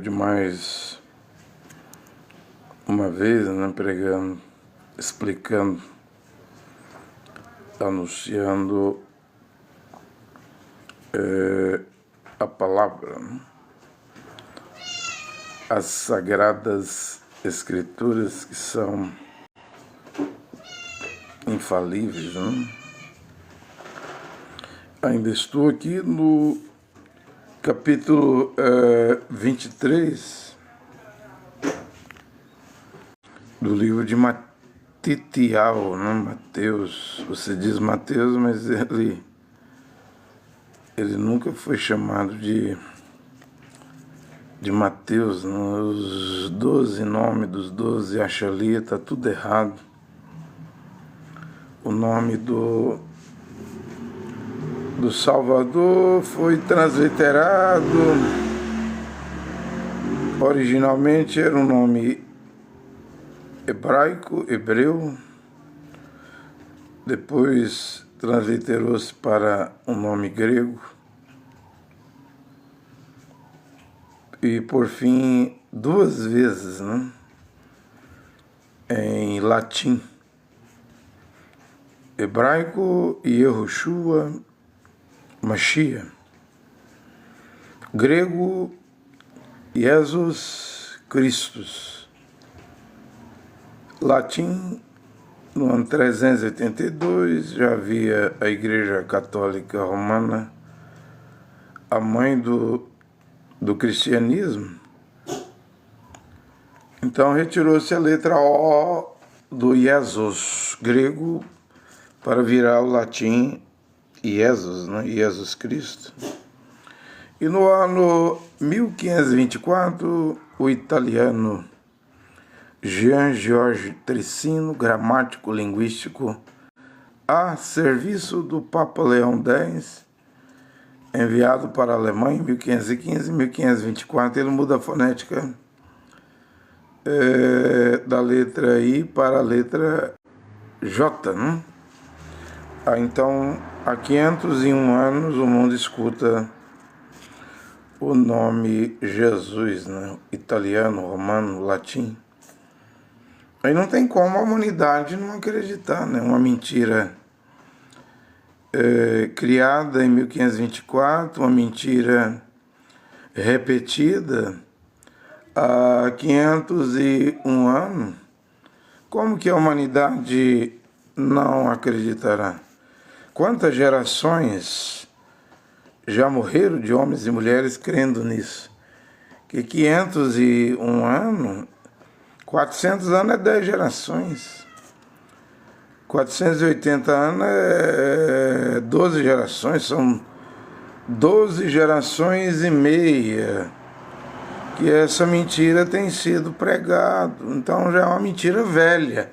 de mais uma vez, né, pregando, explicando, anunciando a palavra, né? As Sagradas Escrituras, que são infalíveis, né? Ainda estou aqui no capítulo 23 do livro de Matitial, né? Mateus. Você diz Mateus, mas ele nunca foi chamado de Mateus, né? Os 12 nomes dos 12 acha ali, está tudo errado. O nome do Salvador foi transliterado. Originalmente era um nome hebraico, hebreu. Depois transliterou-se para um nome grego. E por fim, 2 vezes, né, em latim. Hebraico, Yehoshua Mashiach. Grego, Jesus Christus. Latim, no ano 382, já havia a Igreja Católica Romana, a mãe do cristianismo. Então retirou-se a letra O do Jesus grego para virar o latim Jesus, né? Jesus Cristo. E no ano 1524, o italiano Jean Georges Trissino, gramático linguístico, a serviço do Papa Leão X, enviado para a Alemanha em 1515 e 1524, ele muda a fonética da letra I para a letra J, né? Então, há 501 anos, o mundo escuta o nome Jesus, né? Italiano, romano, latim. Aí não tem como a humanidade não acreditar, né? Uma mentira criada em 1524, uma mentira repetida há 501 anos. Como que a humanidade não acreditará? Quantas gerações já morreram de homens e mulheres crendo nisso? Que 501 anos, 400 anos é 10 gerações. 480 anos é 12 gerações, são 12 gerações e meia que essa mentira tem sido pregada. Então já é uma mentira velha.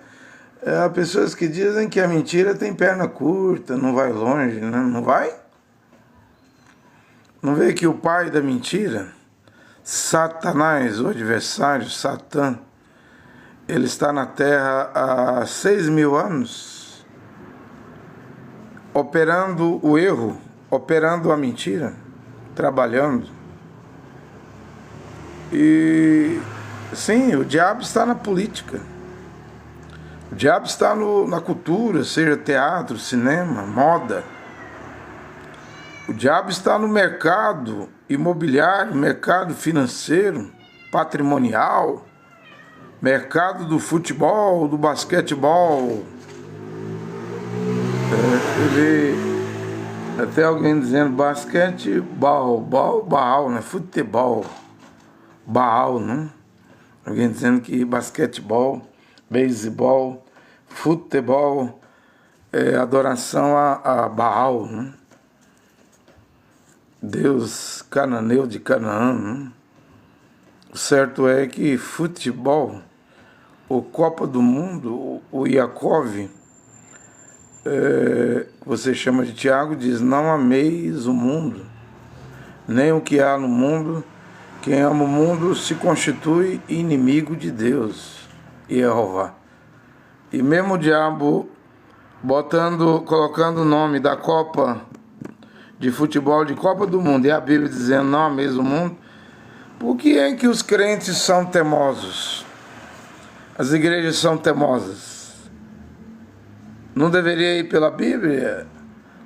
Há pessoas que dizem que a mentira tem perna curta, não vai longe, né? Não vai? Não vê que o pai da mentira, Satanás, o adversário, Satã, ele está na Terra há 6.000 anos, operando o erro, operando a mentira, trabalhando. E sim, o diabo está na política. O diabo está na cultura, seja teatro, cinema, moda. O diabo está no mercado imobiliário, mercado financeiro, patrimonial, mercado do futebol, do basquetebol. Até alguém dizendo basquetebol, baal, né? Futebol, baal, né? Alguém dizendo que basquetebol, beisebol, futebol é adoração a Baal, né? Deus cananeu de Canaã, né? O certo é que futebol, o Copa do Mundo, o Iacov, você chama de Tiago, diz: não ameis o mundo, nem o que há no mundo. Quem ama o mundo se constitui inimigo de Deus, Jeová. E mesmo o diabo colocando o nome da Copa de futebol de Copa do Mundo, e a Bíblia dizendo não ameis o mundo, Por que é que os crentes são teimosos? As igrejas são teimosas? Não deveria ir pela Bíblia,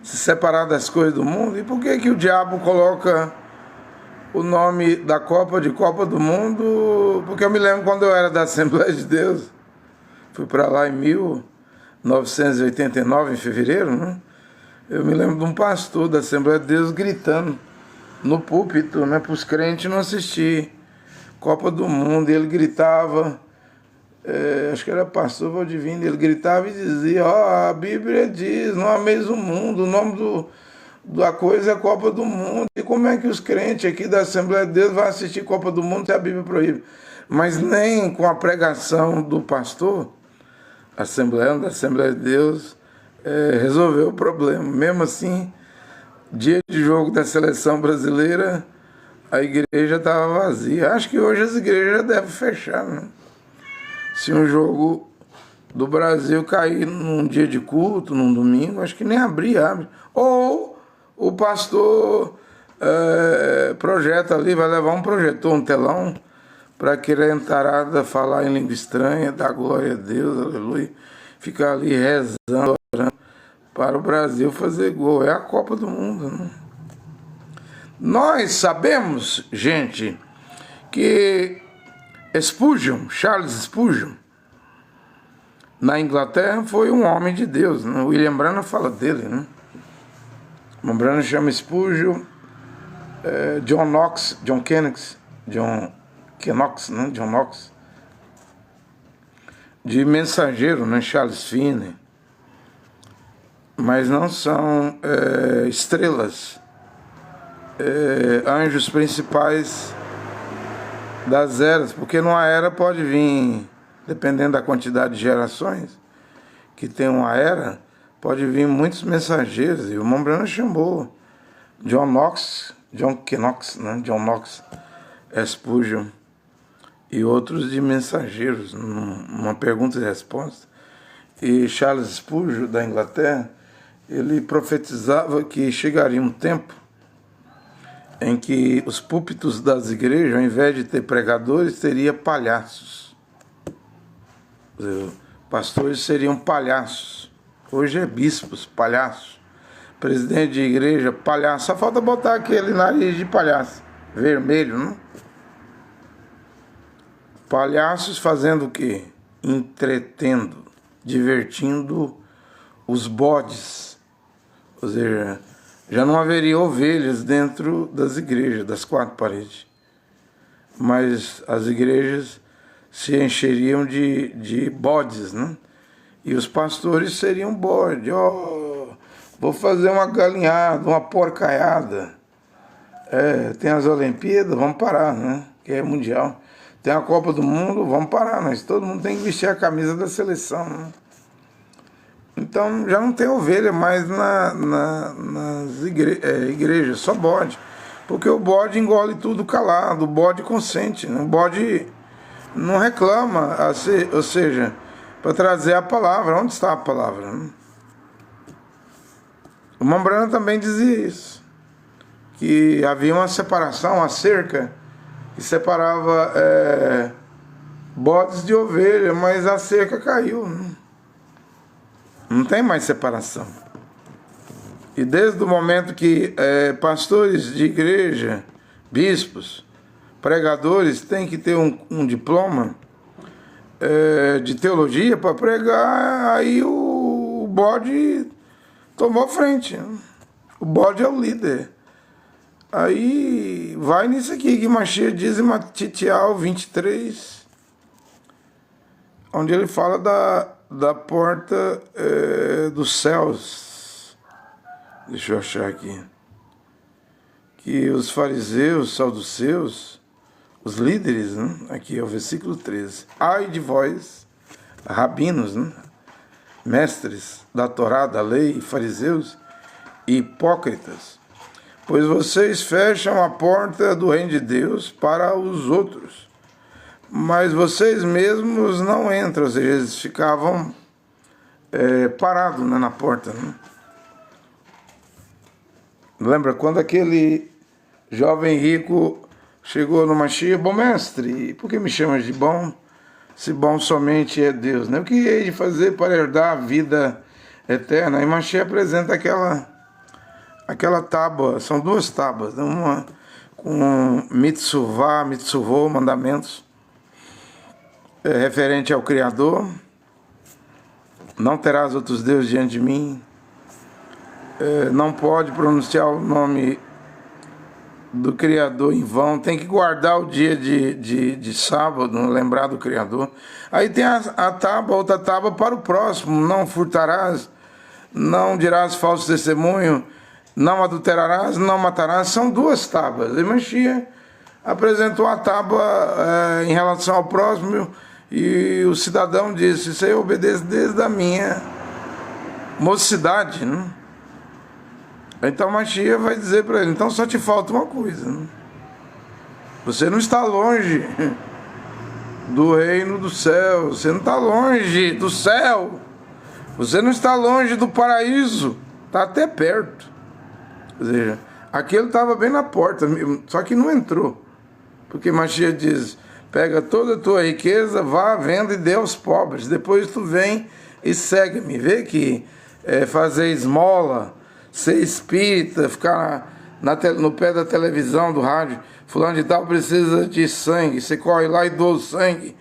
se separar das coisas do mundo? E por que que o diabo coloca o nome da Copa de Copa do Mundo? Porque eu me lembro quando eu era da Assembleia de Deus, fui para lá em 1989, em fevereiro, né? Eu me lembro de um pastor da Assembleia de Deus gritando no púlpito, né, para os crentes não assistir Copa do Mundo. E ele gritava, acho que era pastor Valdivino, ele gritava e dizia: a Bíblia diz, não ameis o mundo, o nome da coisa é Copa do Mundo. E como é que os crentes aqui da Assembleia de Deus vão assistir Copa do Mundo se a Bíblia proíbe? Mas nem com a pregação do pastor da Assembleia de Deus resolveu o problema. Mesmo assim, dia de jogo da seleção brasileira, a igreja estava vazia. Acho que hoje as igrejas já devem fechar, né? Se um jogo do Brasil cair num dia de culto, num domingo, acho que nem abre. Ou o pastor projeta ali, vai levar um projetor, um telão, para aquele entarada falar em língua estranha, dar glória a Deus, aleluia, ficar ali rezando, orando, para o Brasil fazer gol. É a Copa do Mundo, né? Nós sabemos, gente, que Charles Spurgeon, na Inglaterra, foi um homem de Deus, né? William Branham fala dele, né? O Branham chama Spurgeon John Knox, de mensageiro, né? Charles Finney. Mas não são estrelas, anjos principais das eras, porque numa era pode vir, dependendo da quantidade de gerações que tem uma era, pode vir muitos mensageiros. E o Branham chamou John Knox, Spurgeon e outros de mensageiros, numa pergunta e resposta. E Charles Spurgeon, da Inglaterra, ele profetizava que chegaria um tempo em que os púlpitos das igrejas, ao invés de ter pregadores, teria palhaços. Pastores seriam palhaços. Hoje é bispos, palhaços. Presidente de igreja, palhaço. Só falta botar aquele nariz de palhaço, vermelho, não? Palhaços fazendo o quê? Entretendo, divertindo os bodes. Ou seja, já não haveria ovelhas dentro das igrejas, das quatro paredes. Mas as igrejas se encheriam de bodes, né? E os pastores seriam bode. Vou fazer uma galinhada, uma porcaiada. Tem as Olimpíadas, vamos parar, né? Que é mundial. Tem a Copa do Mundo, vamos parar, mas todo mundo tem que vestir a camisa da seleção, né? Então já não tem ovelha mais nas igrejas, só bode. Porque o bode engole tudo calado, o bode consente, né? O bode não reclama, ou seja, para trazer a palavra. Onde está a palavra, né? O Branham também dizia isso, que havia uma separação, uma cerca, que separava bodes de ovelha, mas a cerca caiu, né? Não tem mais separação. E desde o momento que pastores de igreja, bispos, pregadores têm que ter um diploma de teologia para pregar, aí o bode tomou frente, né? O bode é o líder. Aí vai nisso aqui que Machia diz em Matitial 23, onde ele fala da porta dos céus. Deixa eu achar aqui. Que os fariseus, saduceus, os líderes, né? Aqui é o versículo 13. Ai de vós, rabinos, né? Mestres da Torá, da lei, fariseus e hipócritas, pois vocês fecham a porta do reino de Deus para os outros, mas vocês mesmos não entram. Ou seja, eles ficavam parados, né, na porta, né? Lembra quando aquele jovem rico chegou no Mashiach: bom mestre, por que me chamas de bom, se bom somente é Deus, né? O que hei de fazer para herdar a vida eterna? E Mashiach apresenta aquela tábua, são duas tábuas, né? Uma com mitzvah, mitzvot, mandamentos, referente ao Criador: não terás outros deuses diante de mim, não pode pronunciar o nome do Criador em vão, tem que guardar o dia de sábado, lembrar do Criador. Aí tem a tábua, outra tábua para o próximo: não furtarás, não dirás falso testemunho, não adulterarás, não matarás. São duas tábuas. E Mashiach apresentou a tábua em relação ao próximo, e o cidadão disse: isso aí eu obedeço desde a minha mocidade, né? Então Mashiach vai dizer para ele: então só te falta uma coisa, né? Você não está longe do reino do céu, você não está longe do céu, você não está longe do paraíso, está até perto. Ou seja, aquele estava bem na porta, só que não entrou, porque Mashiach diz: pega toda a tua riqueza, vá, venda e dê aos pobres, depois tu vem e segue-me. Vê que fazer esmola, ser espírita, ficar no pé da televisão, do rádio: fulano de tal precisa de sangue, você corre lá e doa o sangue.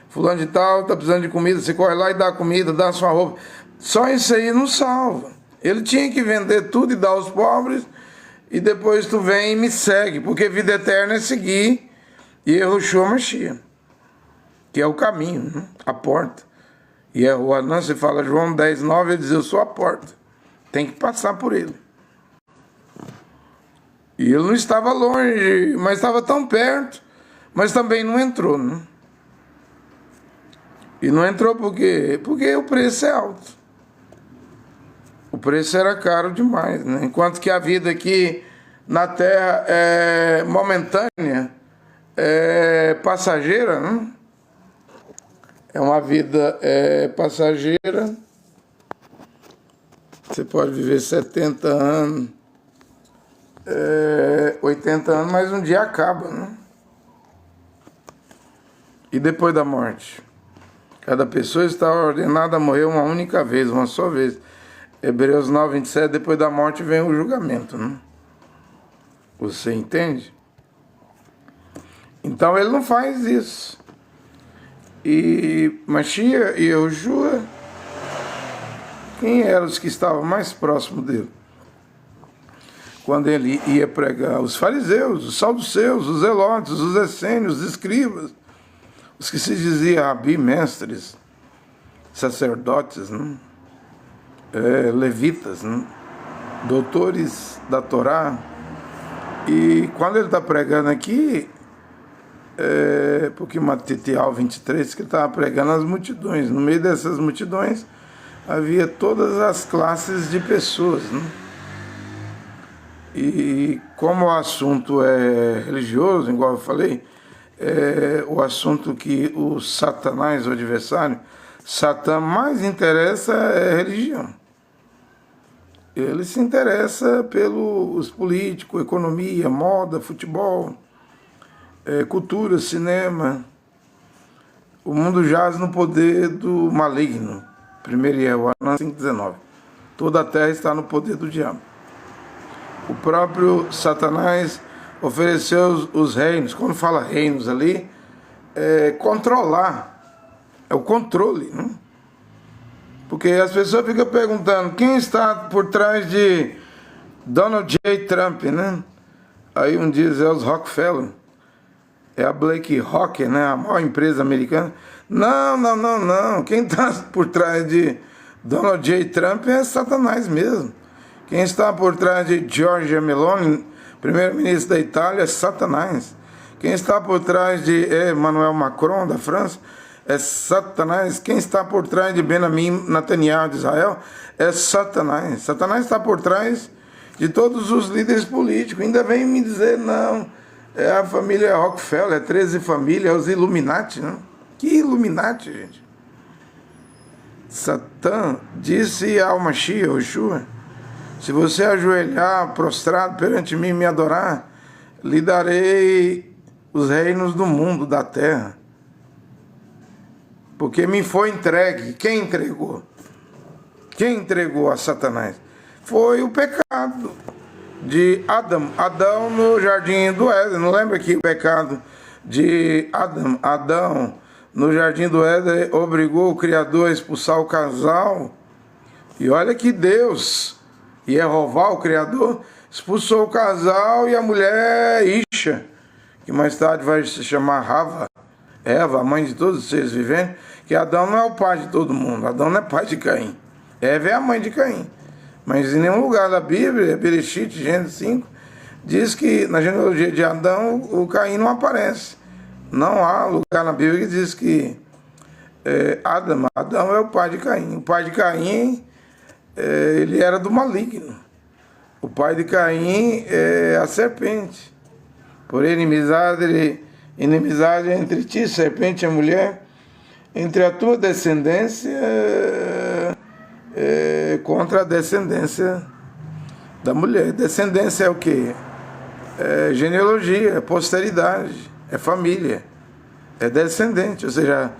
Fulano de tal está precisando de comida, você corre lá e dá comida, dá a sua roupa. Só isso aí não salva. Ele tinha que vender tudo e dar aos pobres, e depois tu vem e me segue, porque vida eterna é seguir Yehoshua Mashiach, que é o caminho, né? A porta. E o Anan, se fala João 10:9, ele diz: eu sou a porta. Tem que passar por ele. E ele não estava longe, mas estava tão perto, mas também não entrou, né? E não entrou por quê? Porque o preço é alto. O preço era caro demais, né? Enquanto que a vida aqui na Terra é momentânea, é passageira, né? É uma vida passageira. Você pode viver 70 anos, 80 anos, mas um dia acaba, né? E depois da morte? Cada pessoa está ordenada a morrer uma única vez, uma só vez. Hebreus 9:27, depois da morte vem o julgamento, né? Você entende? Então ele não faz isso. E Mashiach e Yehoshua, quem eram os que estavam mais próximos dele? Quando ele ia pregar: os fariseus, os saduceus, os zelotes, os essênios, os escribas, os que se diziam rabi, mestres, sacerdotes, né? Levitas, né? Doutores da Torá. E quando ele está pregando aqui, porque Matitial 23, que ele estava pregando as multidões. No meio dessas multidões havia todas as classes de pessoas, né? E como o assunto é religioso, igual eu falei, o assunto que o Satanás, o adversário, Satã, mais interessa é religião. Ele se interessa pelos políticos, economia, moda, futebol, cultura, cinema. O mundo jaz no poder do maligno. 1 João 5:19. Toda a terra está no poder do diabo. O próprio Satanás ofereceu os reinos. Quando fala reinos ali, controlar. É o controle, né? Porque as pessoas ficam perguntando: quem está por trás de Donald J. Trump, né? Aí um diz: é os Rockefeller, é a BlackRock, né? A maior empresa americana. Não. Quem está por trás de Donald J. Trump é Satanás mesmo. Quem está por trás de Giorgia Meloni, primeiro-ministro da Itália, é Satanás. Quem está por trás de Emmanuel Macron, da França, é Satanás. Quem está por trás de Benjamin Netanyahu, de Israel, é Satanás. Satanás está por trás de todos os líderes políticos. Ainda vem me dizer: não, é a família Rockefeller, 13 famílias, é os Illuminati, né? Que Illuminati, gente? Satã disse ao Mashiach, Yehoshua: se você ajoelhar prostrado perante mim e me adorar, lhe darei os reinos do mundo, da terra. Porque me foi entregue. Quem entregou? Quem entregou a Satanás? Foi o pecado de Adão. Adão no jardim do Éden. Não lembra que o pecado de Adão no jardim do Éden obrigou o Criador a expulsar o casal? E olha que Deus, Jeová, o Criador, expulsou o casal e a mulher Isha, que mais tarde vai se chamar Eva, a mãe de todos os seres viventes, que Adão não é o pai de todo mundo, Adão não é pai de Caim, Eva é a mãe de Caim. Mas em nenhum lugar da Bíblia, Bereshit, Gênesis 5, diz que na genealogia de Adão o Caim não aparece. Não há lugar na Bíblia que diz que Adão é o pai de Caim. O pai de Caim, ele era do maligno. O pai de Caim é a serpente. Por inimizade entre ti, serpente e a mulher, entre a tua descendência contra a descendência da mulher. Descendência é o quê? É genealogia, é posteridade, é família, é descendente. Ou seja,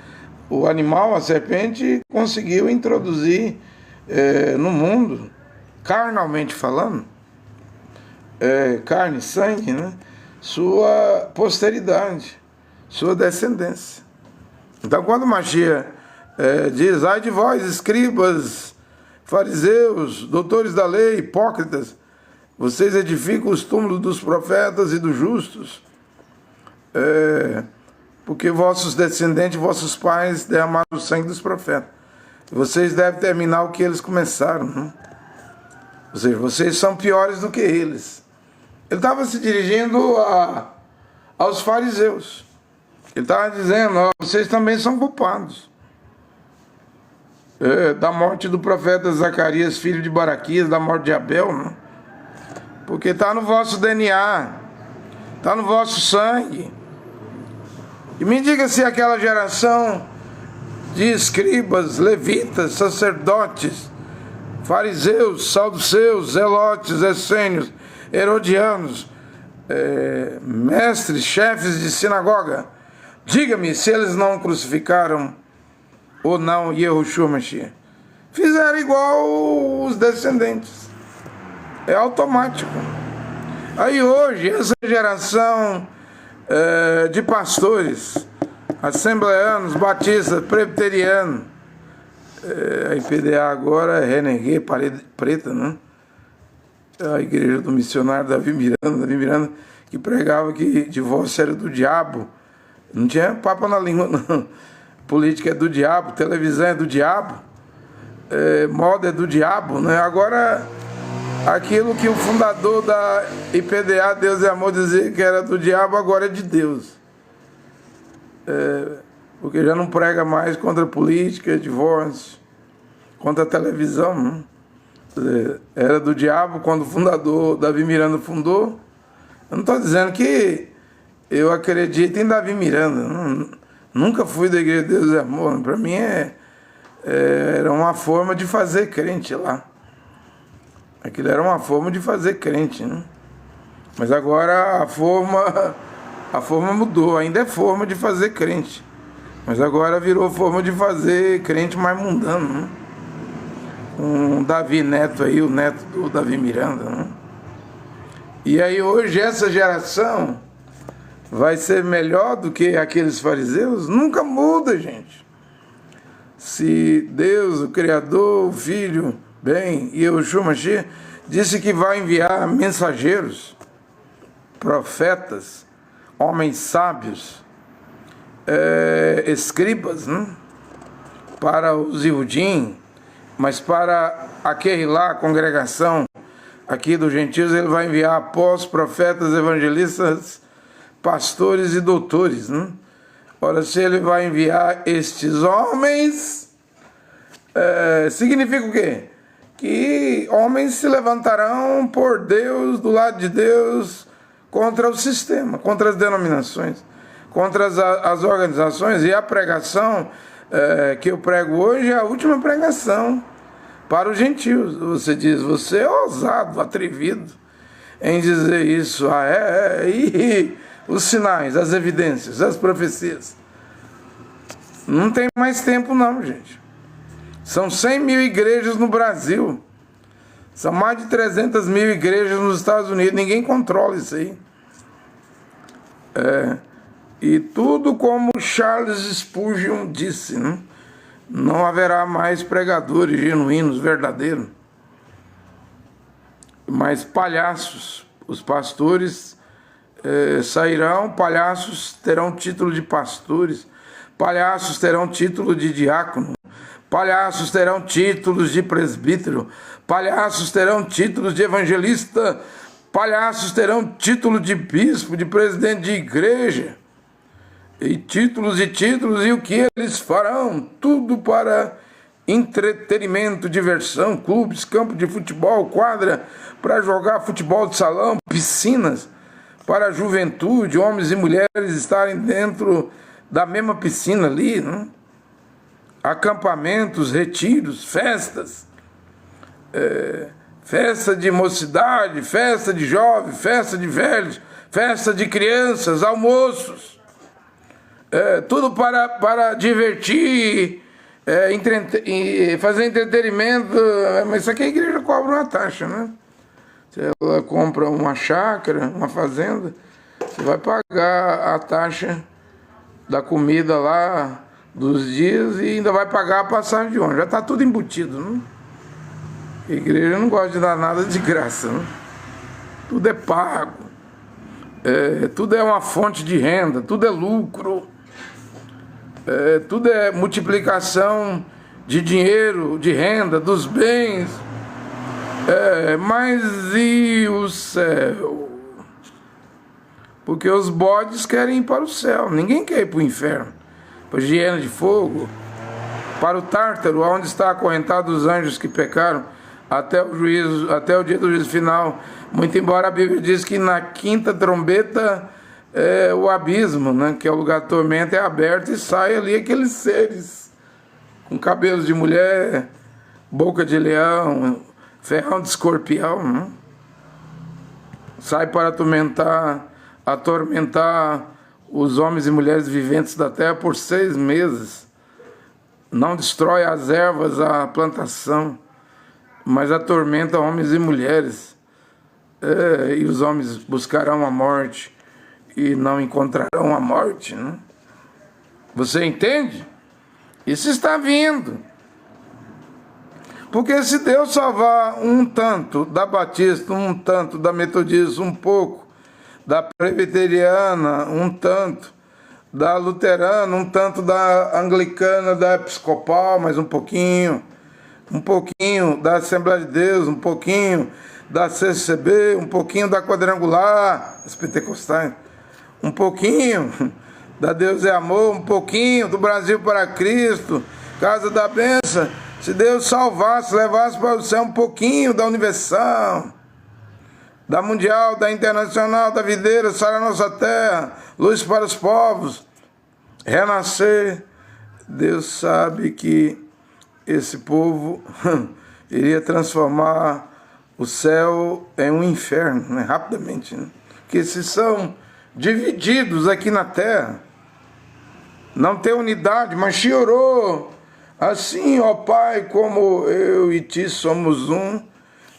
o animal, a serpente, conseguiu introduzir no mundo, carnalmente falando, carne, sangue, né? Sua posteridade, sua descendência. Então, quando o Mashiach diz: ai de vós, escribas, fariseus, doutores da lei, hipócritas, vocês edificam os túmulos dos profetas e dos justos, porque vossos descendentes, vossos pais derramaram o sangue dos profetas. Vocês devem terminar o que eles começaram, né? Ou seja, vocês são piores do que eles. Ele estava se dirigindo aos fariseus. Ele estava dizendo: vocês também são culpados da morte do profeta Zacarias, filho de Baraquias, da morte de Abel, né? Porque está no vosso DNA, está no vosso sangue. E me diga se aquela geração de escribas, levitas, sacerdotes, fariseus, saduceus, zelotes, essênios, herodianos, mestres, chefes de sinagoga, diga-me se eles não crucificaram ou não Yehoshua Mashiach. Fizeram igual os descendentes. É automático. Aí hoje, essa geração de pastores, assembleanos, batistas, presbiterianos, a IPDA agora é Renegê, Parede Preta, né? A igreja do missionário Davi Miranda, que pregava que divórcio era do diabo. Não tinha papo na língua, não. Política é do diabo, televisão é do diabo, moda é do diabo, né? Agora, aquilo que o fundador da IPDA, Deus e Amor, dizia que era do diabo, agora é de Deus. Porque já não prega mais contra política, divórcio, contra a televisão, né? Era do diabo quando o fundador Davi Miranda fundou. Eu não estou dizendo que eu acredito em Davi Miranda, nunca fui da igreja de Deus e Amor. Para mim era uma forma de fazer crente lá. Aquilo era uma forma de fazer crente, né? Mas agora a forma mudou. Ainda é forma de fazer crente, mas agora virou forma de fazer crente mais mundano, né? Um Davi Neto aí, o neto do Davi Miranda, né? E aí hoje essa geração vai ser melhor do que aqueles fariseus? Nunca muda, gente. Se Deus, o Criador, o Filho, bem, e Yehoshua Mashiach, disse que vai enviar mensageiros, profetas, homens sábios, escribas, né? Para os Iudim, mas para aquele lá, a congregação aqui dos gentios, ele vai enviar apóstolos, profetas, evangelistas, pastores e doutores, né? Ora, se ele vai enviar estes homens, significa o quê? Que homens se levantarão por Deus, do lado de Deus, contra o sistema, contra as denominações, contra as organizações. E a pregação que eu prego hoje é a última pregação para os gentios. Você diz: você é ousado, atrevido em dizer isso. os sinais, as evidências, as profecias. Não tem mais tempo não, gente. São 100 mil igrejas no Brasil. São mais de 300 mil igrejas nos Estados Unidos. Ninguém controla isso aí. E tudo como Charles Spurgeon disse, né? Não haverá mais pregadores genuínos, verdadeiros, mas palhaços. Os pastores sairão, palhaços terão título de pastores, palhaços terão título de diácono, palhaços terão títulos de presbítero, palhaços terão títulos de evangelista, palhaços terão título de bispo, de presidente de igreja, e títulos, e o que eles farão? Tudo para entretenimento, diversão, clubes, campo de futebol, quadra para jogar futebol de salão, piscinas para a juventude, homens e mulheres estarem dentro da mesma piscina ali, né? Acampamentos, retiros, festas, festa de mocidade, festa de jovens, festa de velhos, festa de crianças, almoços, tudo para divertir, fazer entretenimento. Mas isso aqui a igreja cobra uma taxa, né? Se ela compra uma chácara, uma fazenda, você vai pagar a taxa da comida lá, dos dias, e ainda vai pagar a passagem de ônibus. Já está tudo embutido, né? A igreja não gosta de dar nada de graça, né? Tudo é pago, tudo é uma fonte de renda, tudo é lucro, tudo é multiplicação de dinheiro, de renda, dos bens. Mas e o céu? Porque os bodes querem ir para o céu. Ninguém quer ir para o inferno, para a hiena de fogo, para o Tártaro, onde está acorrentado os anjos que pecaram, até o dia do juízo final. Muito embora a Bíblia diz que na quinta trombeta o abismo, né, que é o lugar de tormento, é aberto e sai ali aqueles seres com cabelos de mulher, boca de leão, ferrão de escorpião, né? Sai para atormentar os homens e mulheres viventes da terra por 6 meses. Não destrói as ervas, a plantação, mas atormenta homens e mulheres. E os homens buscarão a morte e não encontrarão a morte, né? Você entende? Isso está vindo. Porque se Deus salvar um tanto da Batista, um tanto da Metodista, um pouco da Presbiteriana, um tanto da Luterana, um tanto da Anglicana, da Episcopal, mais um pouquinho da Assembleia de Deus, um pouquinho da CCB, um pouquinho da Quadrangular, as pentecostais, um pouquinho da Deus é Amor, um pouquinho do Brasil para Cristo, Casa da Bênção. Se Deus salvasse, levasse para o céu um pouquinho da Universal, da Mundial, da Internacional, da Videira, Sara Nossa Terra, Luz para os Povos, Renascer, Deus sabe que esse povo iria transformar o céu em um inferno, né? Rapidamente, né? Porque se são divididos aqui na terra, não tem unidade, mas chorou. Assim, ó Pai, como eu e ti somos um,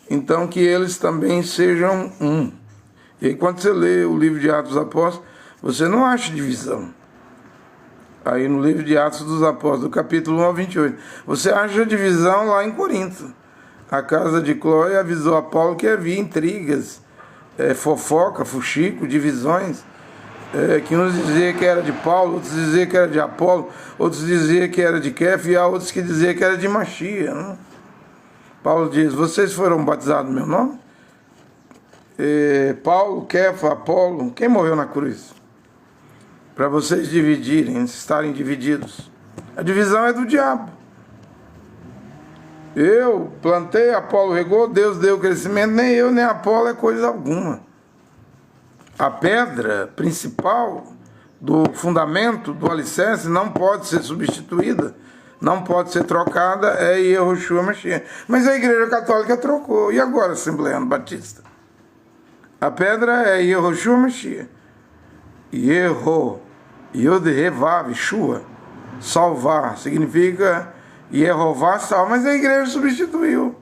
então que eles também sejam um. E aí, quando você lê o livro de Atos dos Apóstolos, você não acha divisão. Aí no livro de Atos dos Apóstolos, do capítulo 1 ao 28, você acha divisão lá em Corinto. A casa de Cloé avisou a Paulo que havia intrigas, fofoca, fuxico, divisões, que uns diziam que era de Paulo, outros diziam que era de Apolo, outros diziam que era de Kefa, e há outros que diziam que era de Machia, né? Paulo diz: vocês foram batizados no meu nome? Paulo, Kefa, Apolo, quem morreu na cruz? Para vocês dividirem, estarem divididos. A divisão é do diabo. Eu plantei, Apolo regou, Deus deu o crescimento, nem eu nem Apolo é coisa alguma. A pedra principal do fundamento, do alicerce, não pode ser substituída, não pode ser trocada, é Yahushua Mashiach. Mas a Igreja Católica trocou. E agora, Assembleia Batista? A pedra é Yahushua Mashiach. Yeho, Yod Revav, Shua, salvar, significa Yehová salva, mas a igreja substituiu.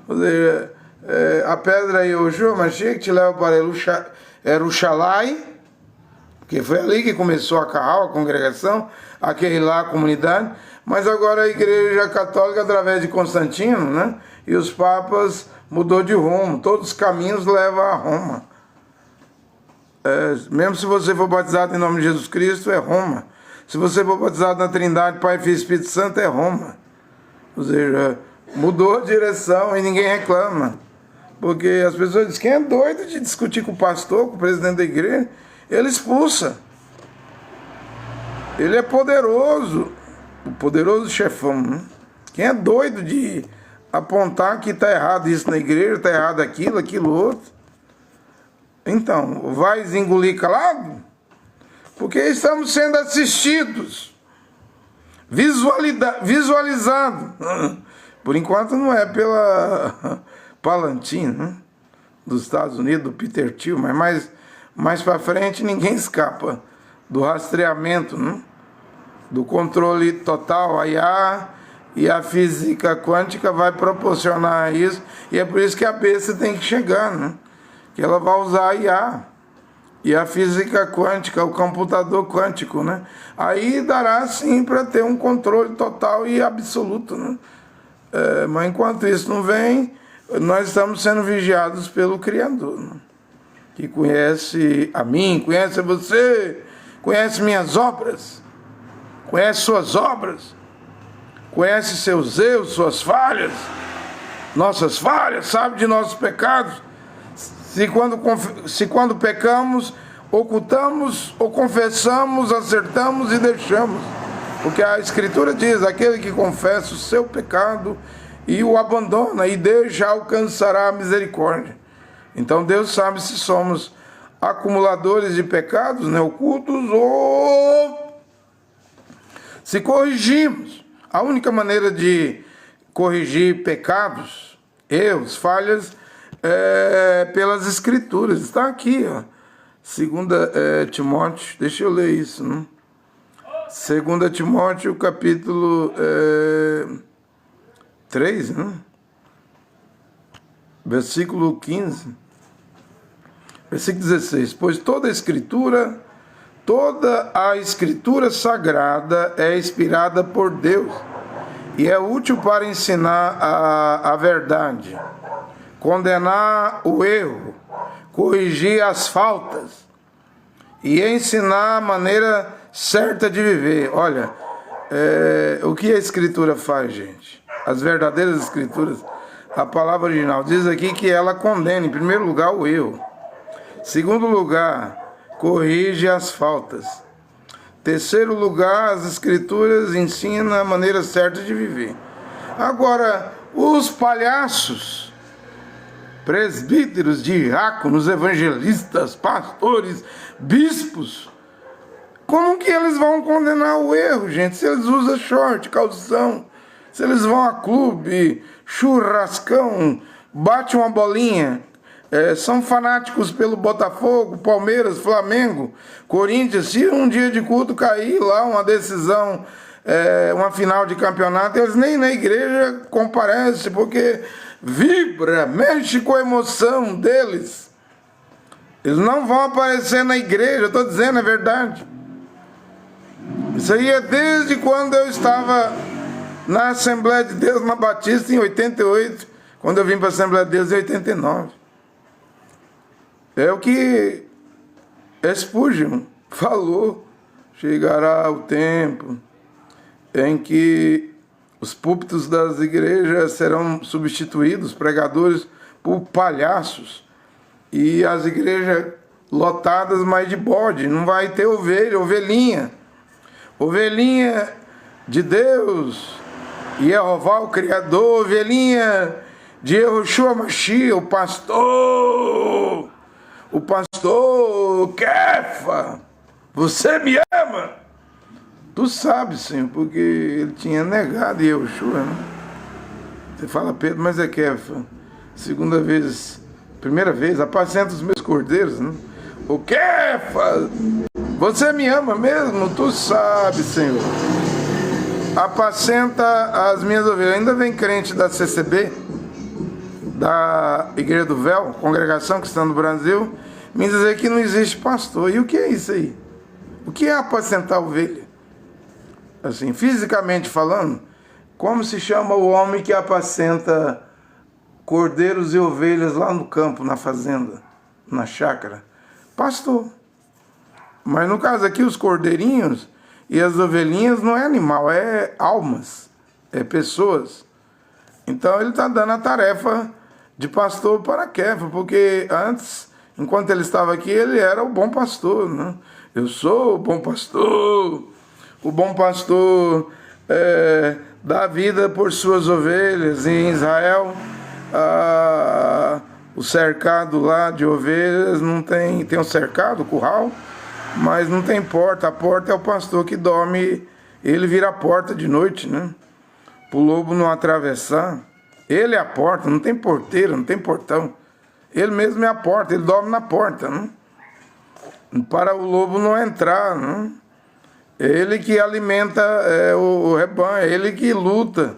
Ou seja, a pedra Yehoshua Mashiach te leva para Yerushalai, porque foi ali que começou a Kahal, a congregação, aquele lá, a comunidade, mas agora a igreja católica, através de Constantino, né, e os papas, mudou de rumo, todos os caminhos levam a Roma. Mesmo se você for batizado em nome de Jesus Cristo, é Roma. Se você for batizado na Trindade, Pai, Filho e Espírito Santo, é Roma. Ou seja, mudou a direção e ninguém reclama. Porque as pessoas dizem, quem é doido de discutir com o pastor, com o presidente da igreja, ele expulsa. Ele é poderoso, o poderoso chefão, né? Quem é doido de apontar que está errado isso na igreja, está errado aquilo outro. Então, vai engolir calado? Porque estamos sendo assistidos, visualizados. Por enquanto não é pela Palantir, né, dos Estados Unidos, do Peter Thiel, mas mais para frente ninguém escapa do rastreamento, né, do controle total. A IA e a física quântica vai proporcionar isso, e é por isso que a besta tem que chegar, né, que ela vai usar a IA e a física quântica, o computador quântico, né? Aí dará sim para ter um controle total e absoluto, né? Mas enquanto isso não vem, nós estamos sendo vigiados pelo Criador, né? Que conhece a mim, conhece a você, conhece minhas obras, conhece suas obras, conhece seus erros, suas falhas, nossas falhas, sabe de nossos pecados. Se quando pecamos, ocultamos ou confessamos, acertamos e deixamos. Porque a Escritura diz, aquele que confessa o seu pecado e o abandona e deixa, alcançará a misericórdia. Então Deus sabe se somos acumuladores de pecados, né, ocultos, ou se corrigimos. A única maneira de corrigir pecados, erros, falhas, pelas Escrituras. Está aqui, ó. 2 Timóteo, deixa eu ler isso, né? 2 Timóteo, capítulo 3, né? Versículo 15. Versículo 16. Pois toda a Escritura sagrada é inspirada por Deus e é útil para ensinar a verdade, condenar o erro, corrigir as faltas e ensinar a maneira certa de viver. Olha, o que a Escritura faz, gente? As verdadeiras Escrituras, a palavra original, diz aqui que ela condena, em primeiro lugar, o erro. Segundo lugar, corrige as faltas. Terceiro lugar, as Escrituras ensinam a maneira certa de viver. Agora, os palhaços, presbíteros, diáconos, evangelistas, pastores, bispos, como que eles vão condenar o erro, gente? Se eles usam short, calção, se eles vão a clube, churrascão, bate uma bolinha, são fanáticos pelo Botafogo, Palmeiras, Flamengo, Corinthians. Se um dia de culto cair lá uma decisão, uma final de campeonato, eles nem na igreja comparecem, porque vibra, mexe com a emoção deles. Eles não vão aparecer na igreja, eu estou dizendo, é verdade. Isso aí é desde quando eu estava na Assembleia de Deus, na Batista, em 88, quando eu vim para a Assembleia de Deus em 89. É o que Spurgeon falou: chegará o tempo em que os púlpitos das igrejas serão substituídos, pregadores, por palhaços, e as igrejas lotadas, mas de bode, não vai ter ovelhinha de Deus, Yehová, o Criador, ovelhinha de Yehoshua Mashiach, o pastor Kefa, você me ama? Tu sabe, Senhor, porque ele tinha negado Yehoshua, né? Você fala, Pedro, mas é Kefa. Primeira vez, apacenta os meus cordeiros, né? O Kefa, Você me ama mesmo? Tu sabe, Senhor. Apacenta as minhas ovelhas. Ainda vem crente da CCB, da Igreja do Véu, congregação que está no Brasil, me dizer que não existe pastor. E o que é isso aí? O que é apacentar ovelha? Assim, fisicamente falando, como se chama o homem que apacenta cordeiros e ovelhas lá no campo, na fazenda, na chácara? Pastor. Mas no caso aqui, os cordeirinhos e as ovelhinhas não é animal, é almas, é pessoas. Então ele está dando a tarefa de pastor para Kefa, porque antes, enquanto ele estava aqui, ele era o bom pastor, né? Eu sou o bom pastor. O bom pastor dá a vida por suas ovelhas. Em Israel, o cercado lá de ovelhas não tem um cercado, curral, mas não tem porta. A porta é o pastor que dorme, ele vira a porta de noite, né? Para o lobo não atravessar. Ele é a porta, não tem porteiro, não tem portão. Ele mesmo é a porta, ele dorme na porta, né? Para o lobo não entrar, né? Ele que alimenta o rebanho, ele que luta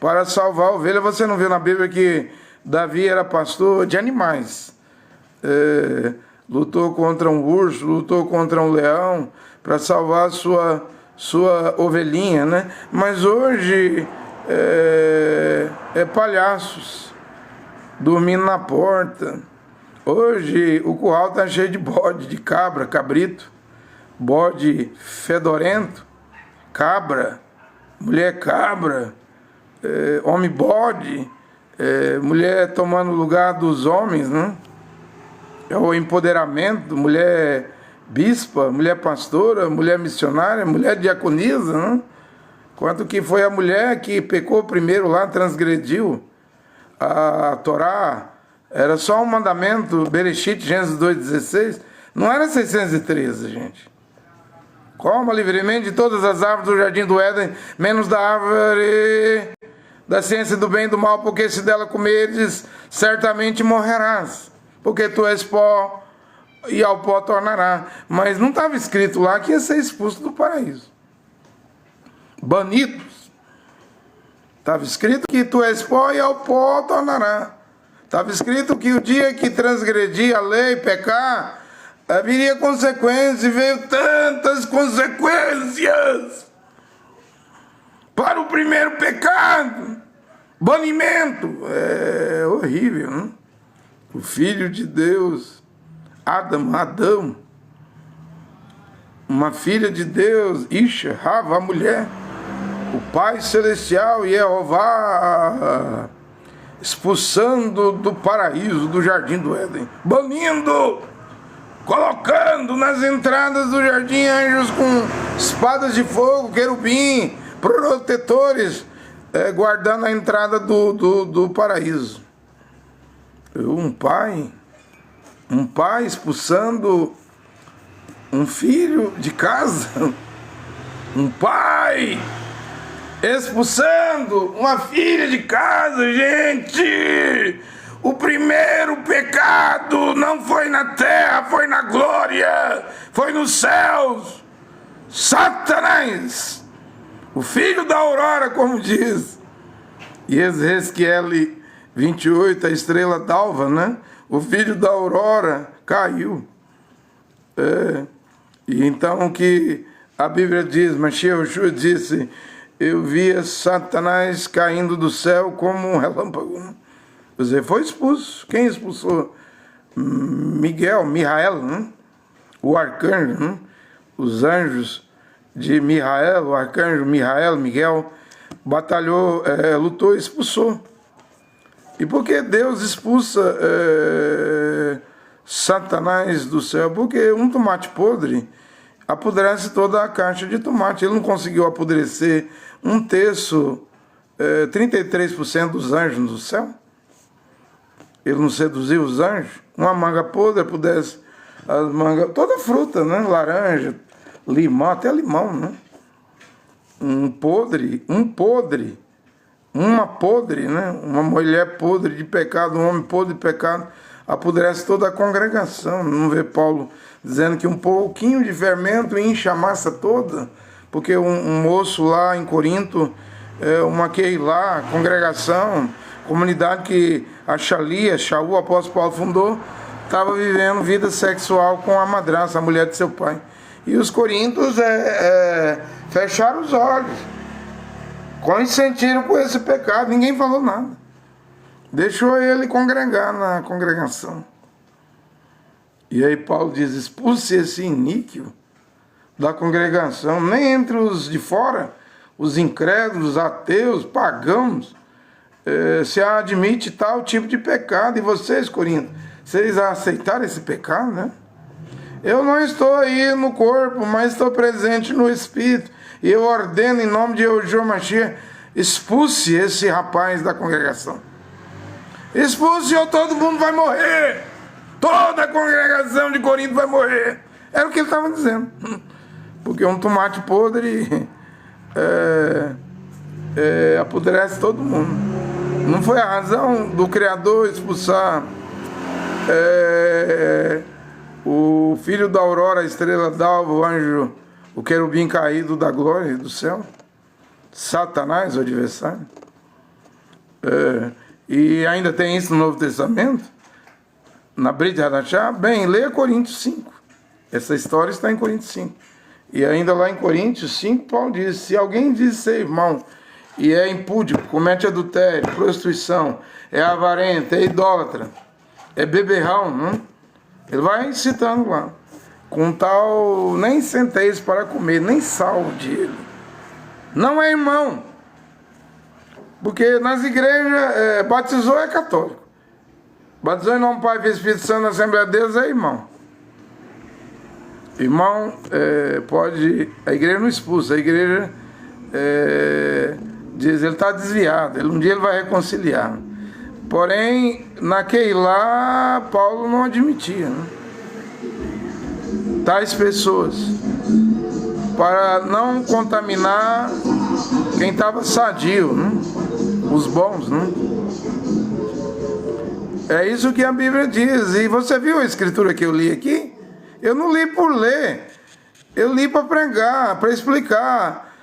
para salvar a ovelha. Você não viu na Bíblia que Davi era pastor de animais? Lutou contra um urso, lutou contra um leão para salvar a sua ovelhinha, né? Mas hoje palhaços dormindo na porta. Hoje o curral está cheio de bode, de cabra, cabrito, bode fedorento, cabra, mulher cabra, homem bode, mulher tomando o lugar dos homens, né? É o empoderamento, mulher bispa, mulher pastora, mulher missionária, mulher diaconisa, né? Quanto que foi a mulher que pecou primeiro lá, transgrediu a Torá. Era só um mandamento, Bereshit, Gênesis 2,16. Não era 613, gente. Coma livremente de todas as árvores do jardim do Éden, menos da árvore da ciência do bem e do mal, porque se dela comeres, certamente morrerás. Porque tu és pó e ao pó tornará. Mas não estava escrito lá que ia ser expulso do paraíso. Banidos. Estava escrito que tu és pó e ao pó tornará. Estava escrito que o dia que transgredir a lei, pecar, viria consequências, e veio tantas consequências para o primeiro pecado. Banimento. É horrível, né? O Filho de Deus, Adão, uma filha de Deus, Isha, Rava, a mulher, o Pai Celestial, Jeová, expulsando do paraíso, do jardim do Éden, banindo, colocando nas entradas do jardim anjos com espadas de fogo, querubim, protetores, guardando a entrada do paraíso. Um pai expulsando um filho de casa, um pai expulsando uma filha de casa, gente. O primeiro pecado não foi na terra, foi na glória, foi nos céus. Satanás, o filho da aurora, como diz Ezequiel 28, a estrela d'alva, né? O filho da aurora caiu. E então que a Bíblia diz, Mashiach disse, eu via Satanás caindo do céu como um relâmpago. Quer dizer, foi expulso. Quem expulsou? Mihael, né? O arcanjo, né? Os anjos de Mihael, o arcanjo Miguel, batalhou, lutou e expulsou. E por que Deus expulsa Satanás do céu? Porque um tomate podre apodrece toda a caixa de tomate. Ele não conseguiu apodrecer um terço, 33% dos anjos do céu. Ele não seduziu os anjos. Uma manga podre apodrece as mangas, toda fruta, né? Laranja, limão, até limão, né? Uma podre, né? Uma mulher podre de pecado, um homem podre de pecado, apodrece toda a congregação. Não vê Paulo dizendo que um pouquinho de fermento incha a massa toda? Porque um moço lá em Corinto, uma Keilah, congregação, comunidade que a Shaul, o apóstolo Paulo fundou, estava vivendo vida sexual com a madrasta, a mulher de seu pai. E os coríntios fecharam os olhos, consentiram com esse pecado, ninguém falou nada. Deixou ele congregar na congregação. E aí Paulo diz, expulse esse iníquo da congregação, nem entre os de fora, os incrédulos, ateus, pagãos, se admite tal tipo de pecado. E vocês, Coríntios, vocês aceitaram esse pecado, né? Eu não estou aí no corpo, mas estou presente no Espírito. E eu ordeno em nome de Yeshua Mashiach, expulse esse rapaz da congregação. Expulse ou todo mundo vai morrer. Toda a congregação de Corinto vai morrer. Era o que ele estava dizendo. Porque um tomate podre apodrece todo mundo. Não foi a razão do Criador expulsar o filho da aurora, a estrela d'alva, o anjo, o querubim caído da glória do céu? Satanás, o adversário. E ainda tem isso no Novo Testamento? Na Brit Hadashah? Bem, leia Coríntios 5. Essa história está em Coríntios 5. E ainda lá em Coríntios 5, Paulo diz, se alguém diz ser irmão e é impúdico, comete adultério, prostituição, é avarento, é idólatra, é beberrão, não? Ele vai citando lá. Com tal, nem centeis para comer, nem salve ele. Não é irmão. Porque nas igrejas, batizou é católico. Batizou em nome do Pai, Filho e Espírito Santo na Assembleia de Deus é irmão. Irmão, pode... A igreja não expulsa, a igreja diz, ele está desviado, um dia ele vai reconciliar. Porém, naquele lá, Paulo não admitia, né? Tais pessoas, para não contaminar quem estava sadio, né? Os bons, né? É isso que a Bíblia diz. E você viu a escritura que eu li aqui? Eu não li por ler, eu li para pregar, para explicar.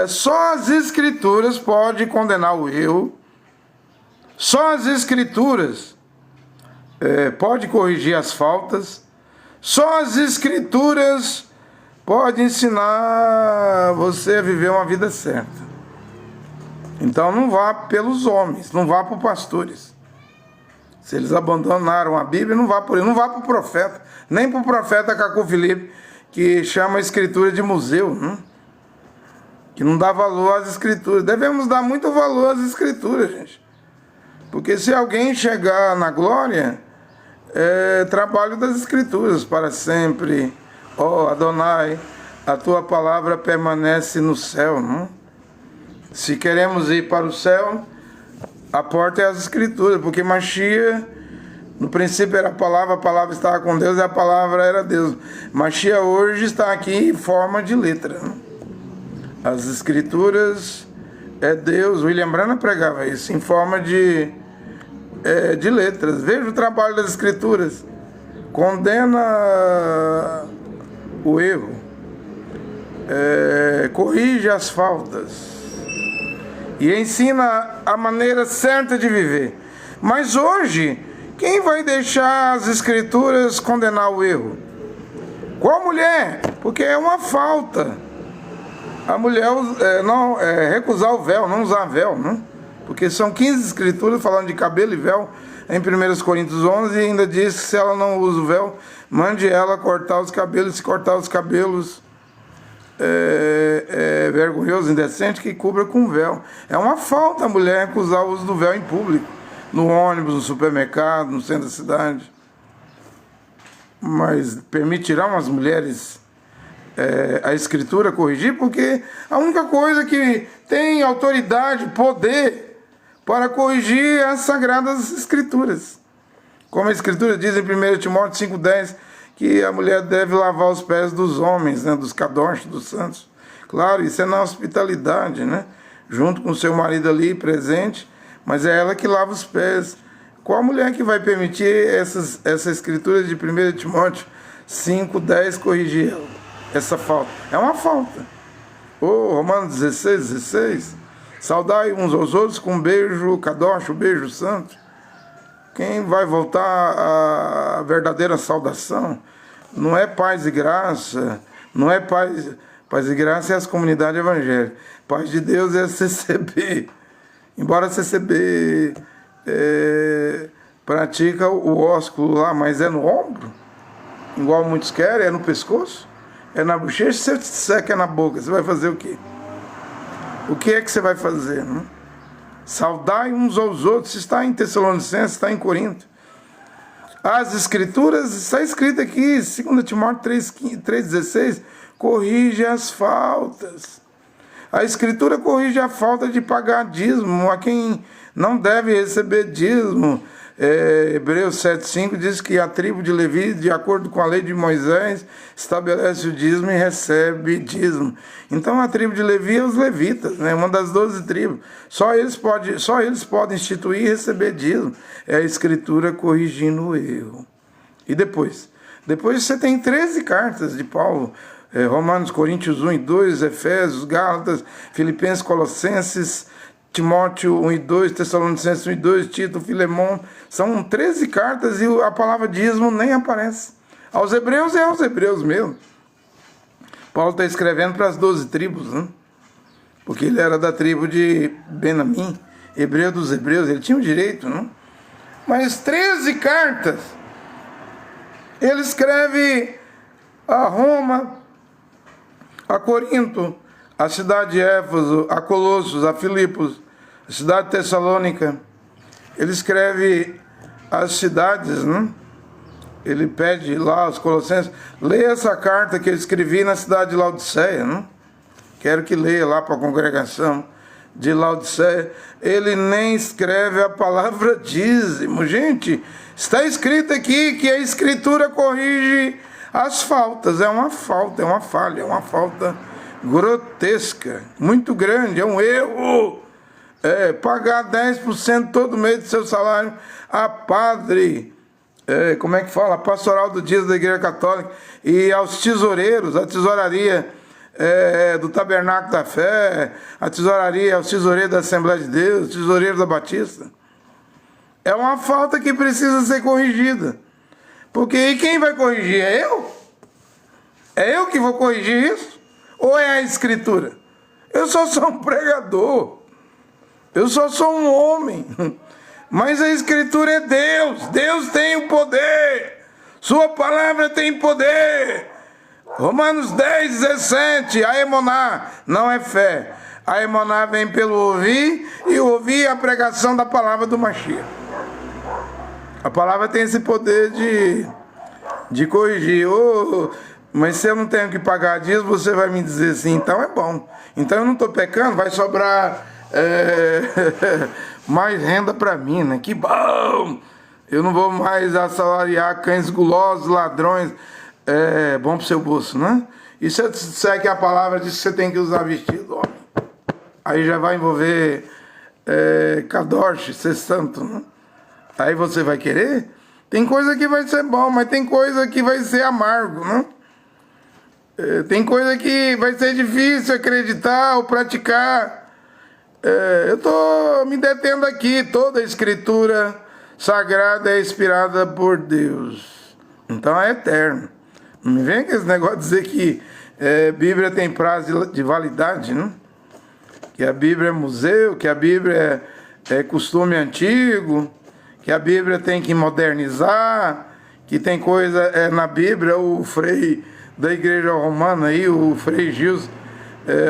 Só as escrituras podem condenar o erro. Só as escrituras podem corrigir as faltas. Só as escrituras podem ensinar você a viver uma vida certa. Então não vá pelos homens, não vá por pastores. Se eles abandonaram a Bíblia, não vá por ele, não vá para o profeta, nem para o profeta Cacu Filipe, que chama a escritura de museu, né? Que não dá valor às escrituras. Devemos dar muito valor às escrituras, gente. Porque se alguém chegar na glória, trabalho das escrituras para sempre. Ó Adonai, a tua palavra permanece no céu, não? Se queremos ir para o céu, a porta é as escrituras, porque Mashiach, no princípio era a palavra estava com Deus e a palavra era Deus. Mashiach hoje está aqui em forma de letra, né? As escrituras é Deus. William Branham pregava isso, em forma de letras. Veja o trabalho das escrituras. Condena o erro. Corrige as faltas. E ensina a maneira certa de viver. Mas hoje, quem vai deixar as escrituras condenar o erro? Qual mulher? Porque é uma falta. A mulher recusar o véu, não usar véu, né? Porque são 15 escrituras falando de cabelo e véu em 1 Coríntios 11, e ainda diz que se ela não usa o véu, mande ela cortar os cabelos. Se cortar os cabelos vergonhoso, indecente, que cubra com véu. É uma falta a mulher recusar o uso do véu em público, no ônibus, no supermercado, no centro da cidade. Mas permitirão as mulheres a escritura corrigir? Porque a única coisa que tem autoridade, poder para corrigir é as sagradas escrituras. Como a escritura diz em 1 Timóteo 5,10, que a mulher deve lavar os pés dos homens, né, dos kadosh, dos santos. Claro, isso é na hospitalidade, né? Junto com o seu marido ali presente, mas é ela que lava os pés. Qual mulher que vai permitir essa escritura de 1 Timóteo 5:10 corrigir essa falta? É uma falta. Romanos 16:16, saudai uns aos outros com um beijo kadosh, um beijo santo. Quem vai voltar à verdadeira saudação não é paz e graça, não é paz e graça é as comunidades evangélicas. Paz de Deus é a CCB. Embora a CCB pratica o ósculo lá, mas é no ombro, igual muitos querem, é no pescoço, é na bochecha. Se eu te disser que é na boca, você vai fazer o quê? O que é que você vai fazer? Não? Saudai uns aos outros, está em Tessalonicenses, está em Corinto. As escrituras, está escrito aqui, 2 Timóteo 3,16, corrige as faltas. A escritura corrige a falta de pagar dízimo a quem não deve receber dízimo. Hebreus 7,5 diz que a tribo de Levi, de acordo com a lei de Moisés, estabelece o dízimo e recebe dízimo. Então a tribo de Levi é os levitas, né? Uma das 12 tribos. Só eles podem instituir e receber dízimo. É a escritura corrigindo o erro. E depois você tem 13 cartas de Paulo. Romanos, Coríntios 1 e 2, Efésios, Gálatas, Filipenses, Colossenses, Timóteo 1 e 2, Tessalonicenses 1 e 2, Tito, Filemão. São 13 cartas e a palavra dízimo nem aparece. Aos hebreus é aos hebreus mesmo. Paulo está escrevendo para as 12 tribos, né? Porque ele era da tribo de Benamim, hebreu dos hebreus, ele tinha o direito, né? Mas 13 cartas ele escreve a Roma, a Corinto, a cidade de Éfeso, a Colossos, a Filipos, a cidade de Tessalônica. Ele escreve as cidades, né? Ele pede lá aos Colossenses, leia essa carta que eu escrevi na cidade de Laodiceia, né? Quero que leia lá para a congregação de Laodiceia. Ele nem escreve a palavra dízimo. Gente, está escrito aqui que a escritura corrige as faltas. É uma falta, é uma falha, é uma falta grotesca, muito grande, é um erro. Pagar 10% todo mês do seu salário a padre, como é que fala? Pastoral do Dias da Igreja Católica, e aos tesoureiros, a tesouraria do Tabernáculo da Fé, a tesouraria, os tesoureiros da Assembleia de Deus, os tesoureiros da Batista. É uma falta que precisa ser corrigida. Porque e quem vai corrigir? É eu? É eu que vou corrigir isso? Ou é a escritura? Eu só sou um pregador. Eu só sou um homem. Mas a escritura é Deus. Deus tem o poder. Sua palavra tem poder. Romanos 10:17. A emuná não é fé. A emuná vem pelo ouvir, e ouvir a pregação da palavra do Mashiach. A palavra tem esse poder de corrigir. Mas se eu não tenho que pagar disso, você vai me dizer assim, então é bom. Então eu não estou pecando, vai sobrar mais renda para mim, né? Que bom! Eu não vou mais assalariar cães gulosos, ladrões. É bom para o seu bolso, né? E se eu disser que a palavra diz que você tem que usar vestido, homem? Aí já vai envolver kadosh, ser santo, né? Aí você vai querer? Tem coisa que vai ser bom, mas tem coisa que vai ser amargo, né? Tem coisa que vai ser difícil acreditar ou praticar. Eu estou me detendo aqui. Toda a escritura sagrada é inspirada por Deus. Então é eterno. Não me vem com esse negócio de dizer que Bíblia tem prazo de validade, né? Que a Bíblia é museu, que a Bíblia é costume antigo, que a Bíblia tem que modernizar, que tem coisa na Bíblia. O frei da igreja romana aí, o frei Gils,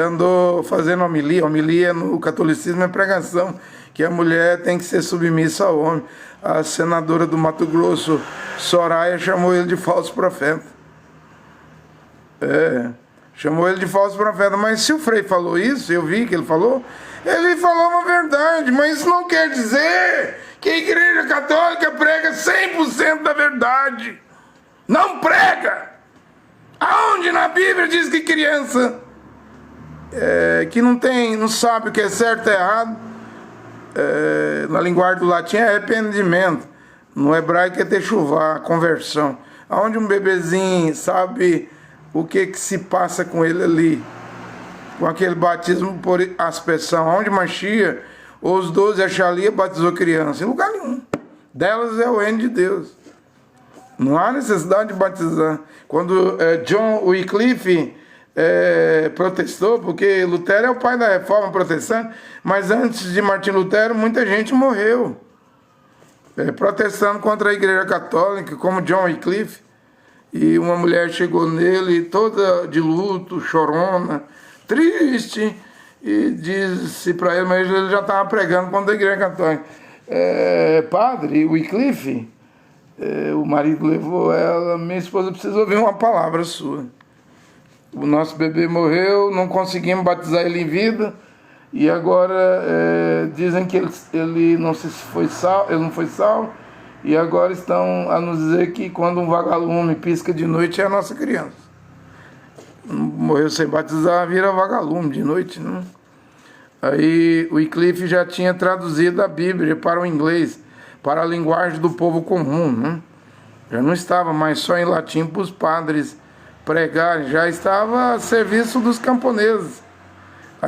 andou fazendo homilia. Homilia no catolicismo é pregação, que a mulher tem que ser submissa ao homem. A senadora do Mato Grosso, Soraya, chamou ele de falso profeta. Chamou ele de falso profeta. Mas se o frei falou isso, eu vi que ele falou uma verdade, mas isso não quer dizer que a igreja católica prega 100% da verdade. Não prega! Aonde na Bíblia diz que criança que não sabe o que é certo e errado, na linguagem do latim é arrependimento, no hebraico é techuvá, conversão, onde um bebezinho sabe o que se passa com ele ali, com aquele batismo por aspersão, onde Mashiach, ou os 12 Achalia batizou criança, em lugar nenhum, delas é o reino de Deus, não há necessidade de batizar. Quando John Wycliffe protestou, porque Lutero é o pai da reforma protestante, mas antes de Martim Lutero muita gente morreu protestando contra a igreja católica, como John Wycliffe, e uma mulher chegou nele toda de luto, chorona, triste, e disse para ele, mas ele já estava pregando contra a igreja católica, padre Wycliffe, o marido levou ela, minha esposa precisa ouvir uma palavra sua. O nosso bebê morreu, não conseguimos batizar ele em vida, e agora dizem que ele não foi salvo, e agora estão a nos dizer que quando um vagalume pisca de noite é a nossa criança. Morreu sem batizar, vira vagalume de noite, né? Aí o Wycliffe já tinha traduzido a Bíblia para o inglês, para a linguagem do povo comum, né? Já não estava mais só em latim para os padres pregarem, já estava a serviço dos camponeses.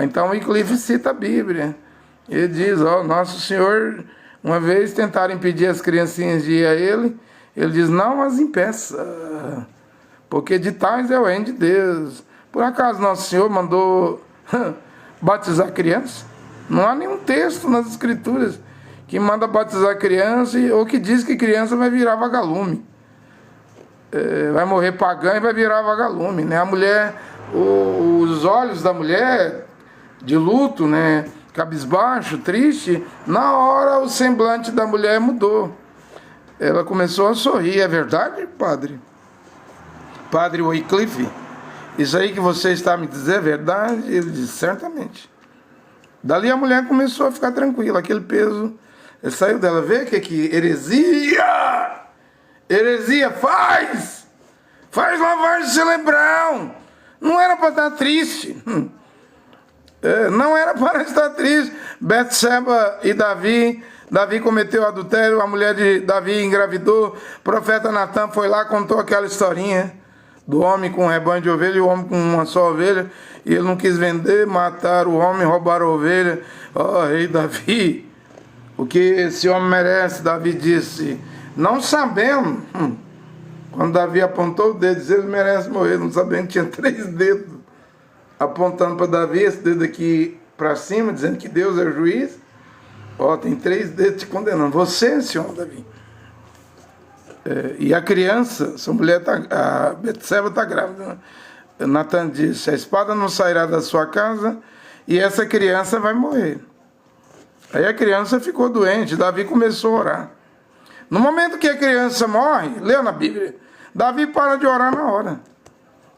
Então o Wycliffe cita a Bíblia. Ele diz, Nosso Senhor, uma vez tentaram impedir as criancinhas de ir a ele diz, não as impeça, porque de tais é o reino de Deus. Por acaso Nosso Senhor mandou batizar criança? Não há nenhum texto nas Escrituras que manda batizar criança ou que diz que criança vai virar vagalume. Vai morrer pagã e vai virar vagalume, né? A mulher, os olhos da mulher de luto, né? Cabisbaixo, triste, na hora o semblante da mulher mudou. Ela começou a sorrir. É verdade, padre? Padre Wycliffe, isso aí que você está me dizendo é verdade? Ele disse, certamente. Dali a mulher começou a ficar tranquila, aquele peso saiu dela. Vê que heresia! Heresia, faz lavagem cerebral. Não era para estar triste. Não era para estar triste. Betseba e Davi cometeu adultério, a mulher de Davi engravidou. O profeta Natan foi lá, contou aquela historinha do homem com um rebanho de ovelha e o homem com uma só ovelha, e ele não quis vender, mataram o homem, roubaram a ovelha. Rei Davi, o que esse homem merece? Davi disse, não sabendo. Quando Davi apontou o dedo, disse, ele merece morrer, não sabendo que tinha 3 dedos apontando para Davi, esse dedo aqui para cima, dizendo que Deus é o juiz. Tem 3 dedos te condenando. Você, senhor Davi. E a criança, essa mulher, a Betseba está grávida, né? Natan disse, a espada não sairá da sua casa e essa criança vai morrer. Aí a criança ficou doente, Davi começou a orar. No momento que a criança morre, leu na Bíblia, Davi para de orar na hora.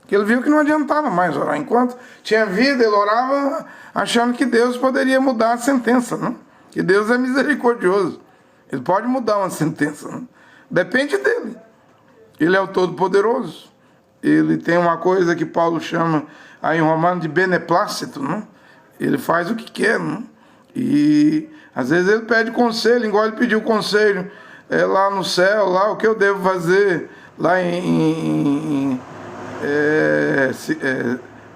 Porque ele viu que não adiantava mais orar. Enquanto tinha vida, ele orava achando que Deus poderia mudar a sentença, né? Que Deus é misericordioso. Ele pode mudar uma sentença, né? Depende dele. Ele é o Todo-Poderoso. Ele tem uma coisa que Paulo chama aí em Romano de beneplácito, né? Ele faz o que quer, né? E às vezes ele pede conselho, igual ele pediu conselho lá no céu, lá o que eu devo fazer, lá em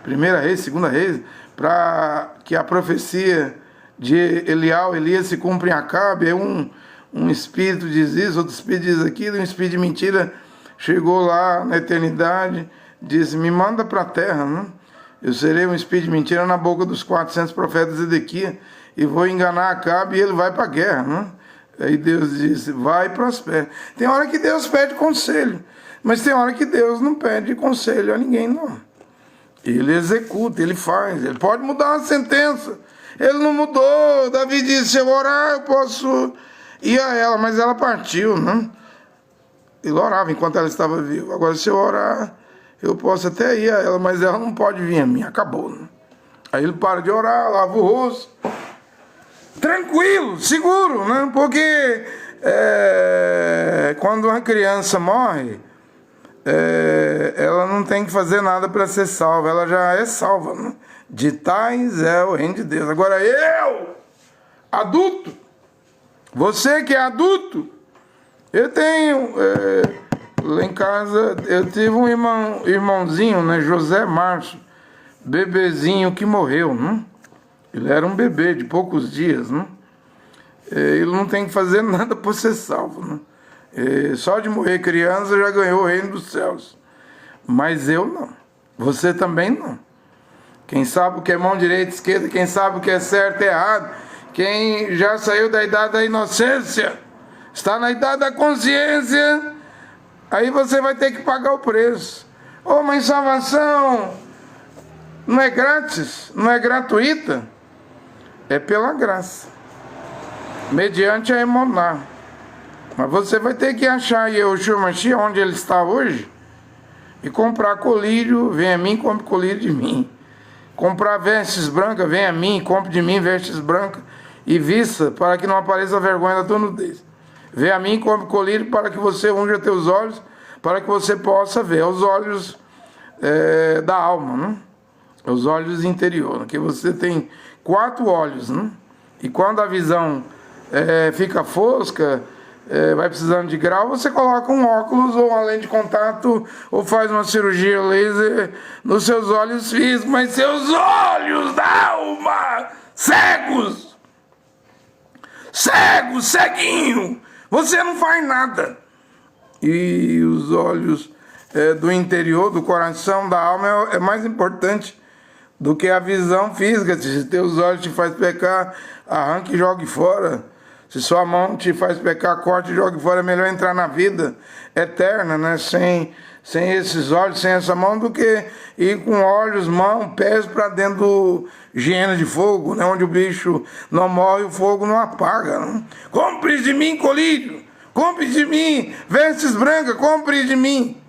Primeira Reis, Segunda Reis, para que a profecia de Elias se cumpra em Acabe. Um espírito diz isso, outro espírito diz aquilo, um espírito de mentira chegou lá na eternidade, disse, me manda para a terra, né? Eu serei um espírito de mentira na boca dos 400 profetas de Ezequias e vou enganar Acabe e ele vai para a guerra, né? Aí Deus disse, vai e prospera. Tem hora que Deus pede conselho, mas tem hora que Deus não pede conselho a ninguém, não. Ele executa, ele faz, ele pode mudar uma sentença. Ele não mudou. Davi disse, se eu orar, eu posso ir a ela, mas ela partiu, né? Ele orava enquanto ela estava viva. Agora, se eu orar, eu posso até ir a ela, mas ela não pode vir a mim, acabou, né? Aí ele para de orar, lava o rosto, tranquilo, seguro, né? Porque quando uma criança morre, ela não tem que fazer nada para ser salva, ela já é salva, né? De tais é o reino de Deus. Agora eu, adulto, Você que é adulto, eu tenho, lá em casa, eu tive um irmãozinho, né, José Márcio, bebezinho que morreu, né? Ele era um bebê de poucos dias, né? Ele não tem que fazer nada para ser salvo, né? Só de morrer criança já ganhou o reino dos céus. Mas eu não. Você também não. Quem sabe o que é mão direita e esquerda, quem sabe o que é certo e errado, quem já saiu da idade da inocência, está na idade da consciência, aí você vai ter que pagar o preço. Oh, mas salvação não é grátis, não é gratuita, é pela graça, mediante a emuná. Mas você vai ter que achar Yeshua Mashiach onde ele está hoje e comprar colírio, vem a mim, compre colírio de mim. Comprar vestes brancas, vem a mim, compre de mim vestes brancas e vista para que não apareça a vergonha da tua nudez. Vem a mim, compre colírio para que você unja teus olhos, para que você possa ver os olhos da alma, né? Os olhos interiores, que você tem 4 olhos, né? E quando a visão fica fosca, vai precisando de grau, você coloca um óculos ou uma lente de contato ou faz uma cirurgia laser nos seus olhos físicos, mas seus olhos da alma, cegos, ceguinho, você não faz nada. E os olhos do interior, do coração, da alma é mais importante do que a visão física. Se teus olhos te faz pecar, arranque e jogue fora. Se sua mão te faz pecar, corte e jogue fora. É melhor entrar na vida eterna, né? Sem esses olhos, sem essa mão, do que ir com olhos, mão, pés para dentro do hiena de fogo, né? Onde o bicho não morre e o fogo não apaga, né? Compre de mim colírio, compre de mim vestes brancas, compre de mim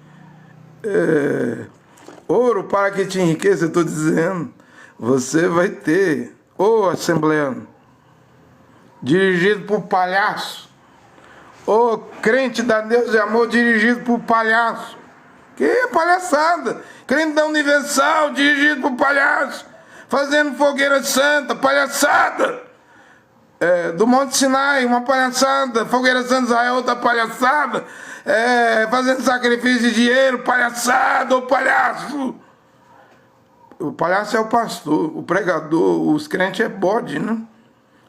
ouro para que te enriqueça. Eu estou dizendo, você vai ter, assembleano, dirigido por palhaço, crente da Deus e amor, dirigido por palhaço. Que palhaçada! Crente da Universal, dirigido por palhaço, fazendo fogueira santa, palhaçada. Do Monte Sinai, uma palhaçada. Fogueira Santa Israel, outra palhaçada. Fazendo sacrifício de dinheiro, palhaçada, ou palhaço. O palhaço é o pastor, o pregador, os crentes é bode, né?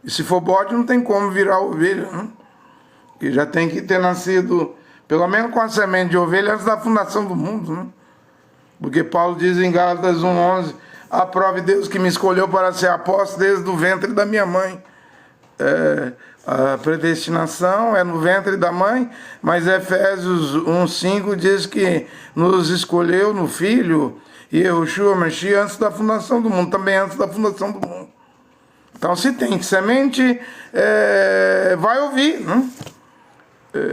E se for bode, não tem como virar ovelha, né? Que já tem que ter nascido, pelo menos com a semente de ovelha, antes da fundação do mundo, né? Porque Paulo diz em Gálatas 1:11, aprove Deus que me escolheu para ser apóstolo desde o ventre da minha mãe. A predestinação é no ventre da mãe, mas Efésios 1:5 diz que nos escolheu no Filho, Yeshua Mashiach, antes da fundação do mundo, também antes da fundação do mundo. Então, se tem semente, vai ouvir, né?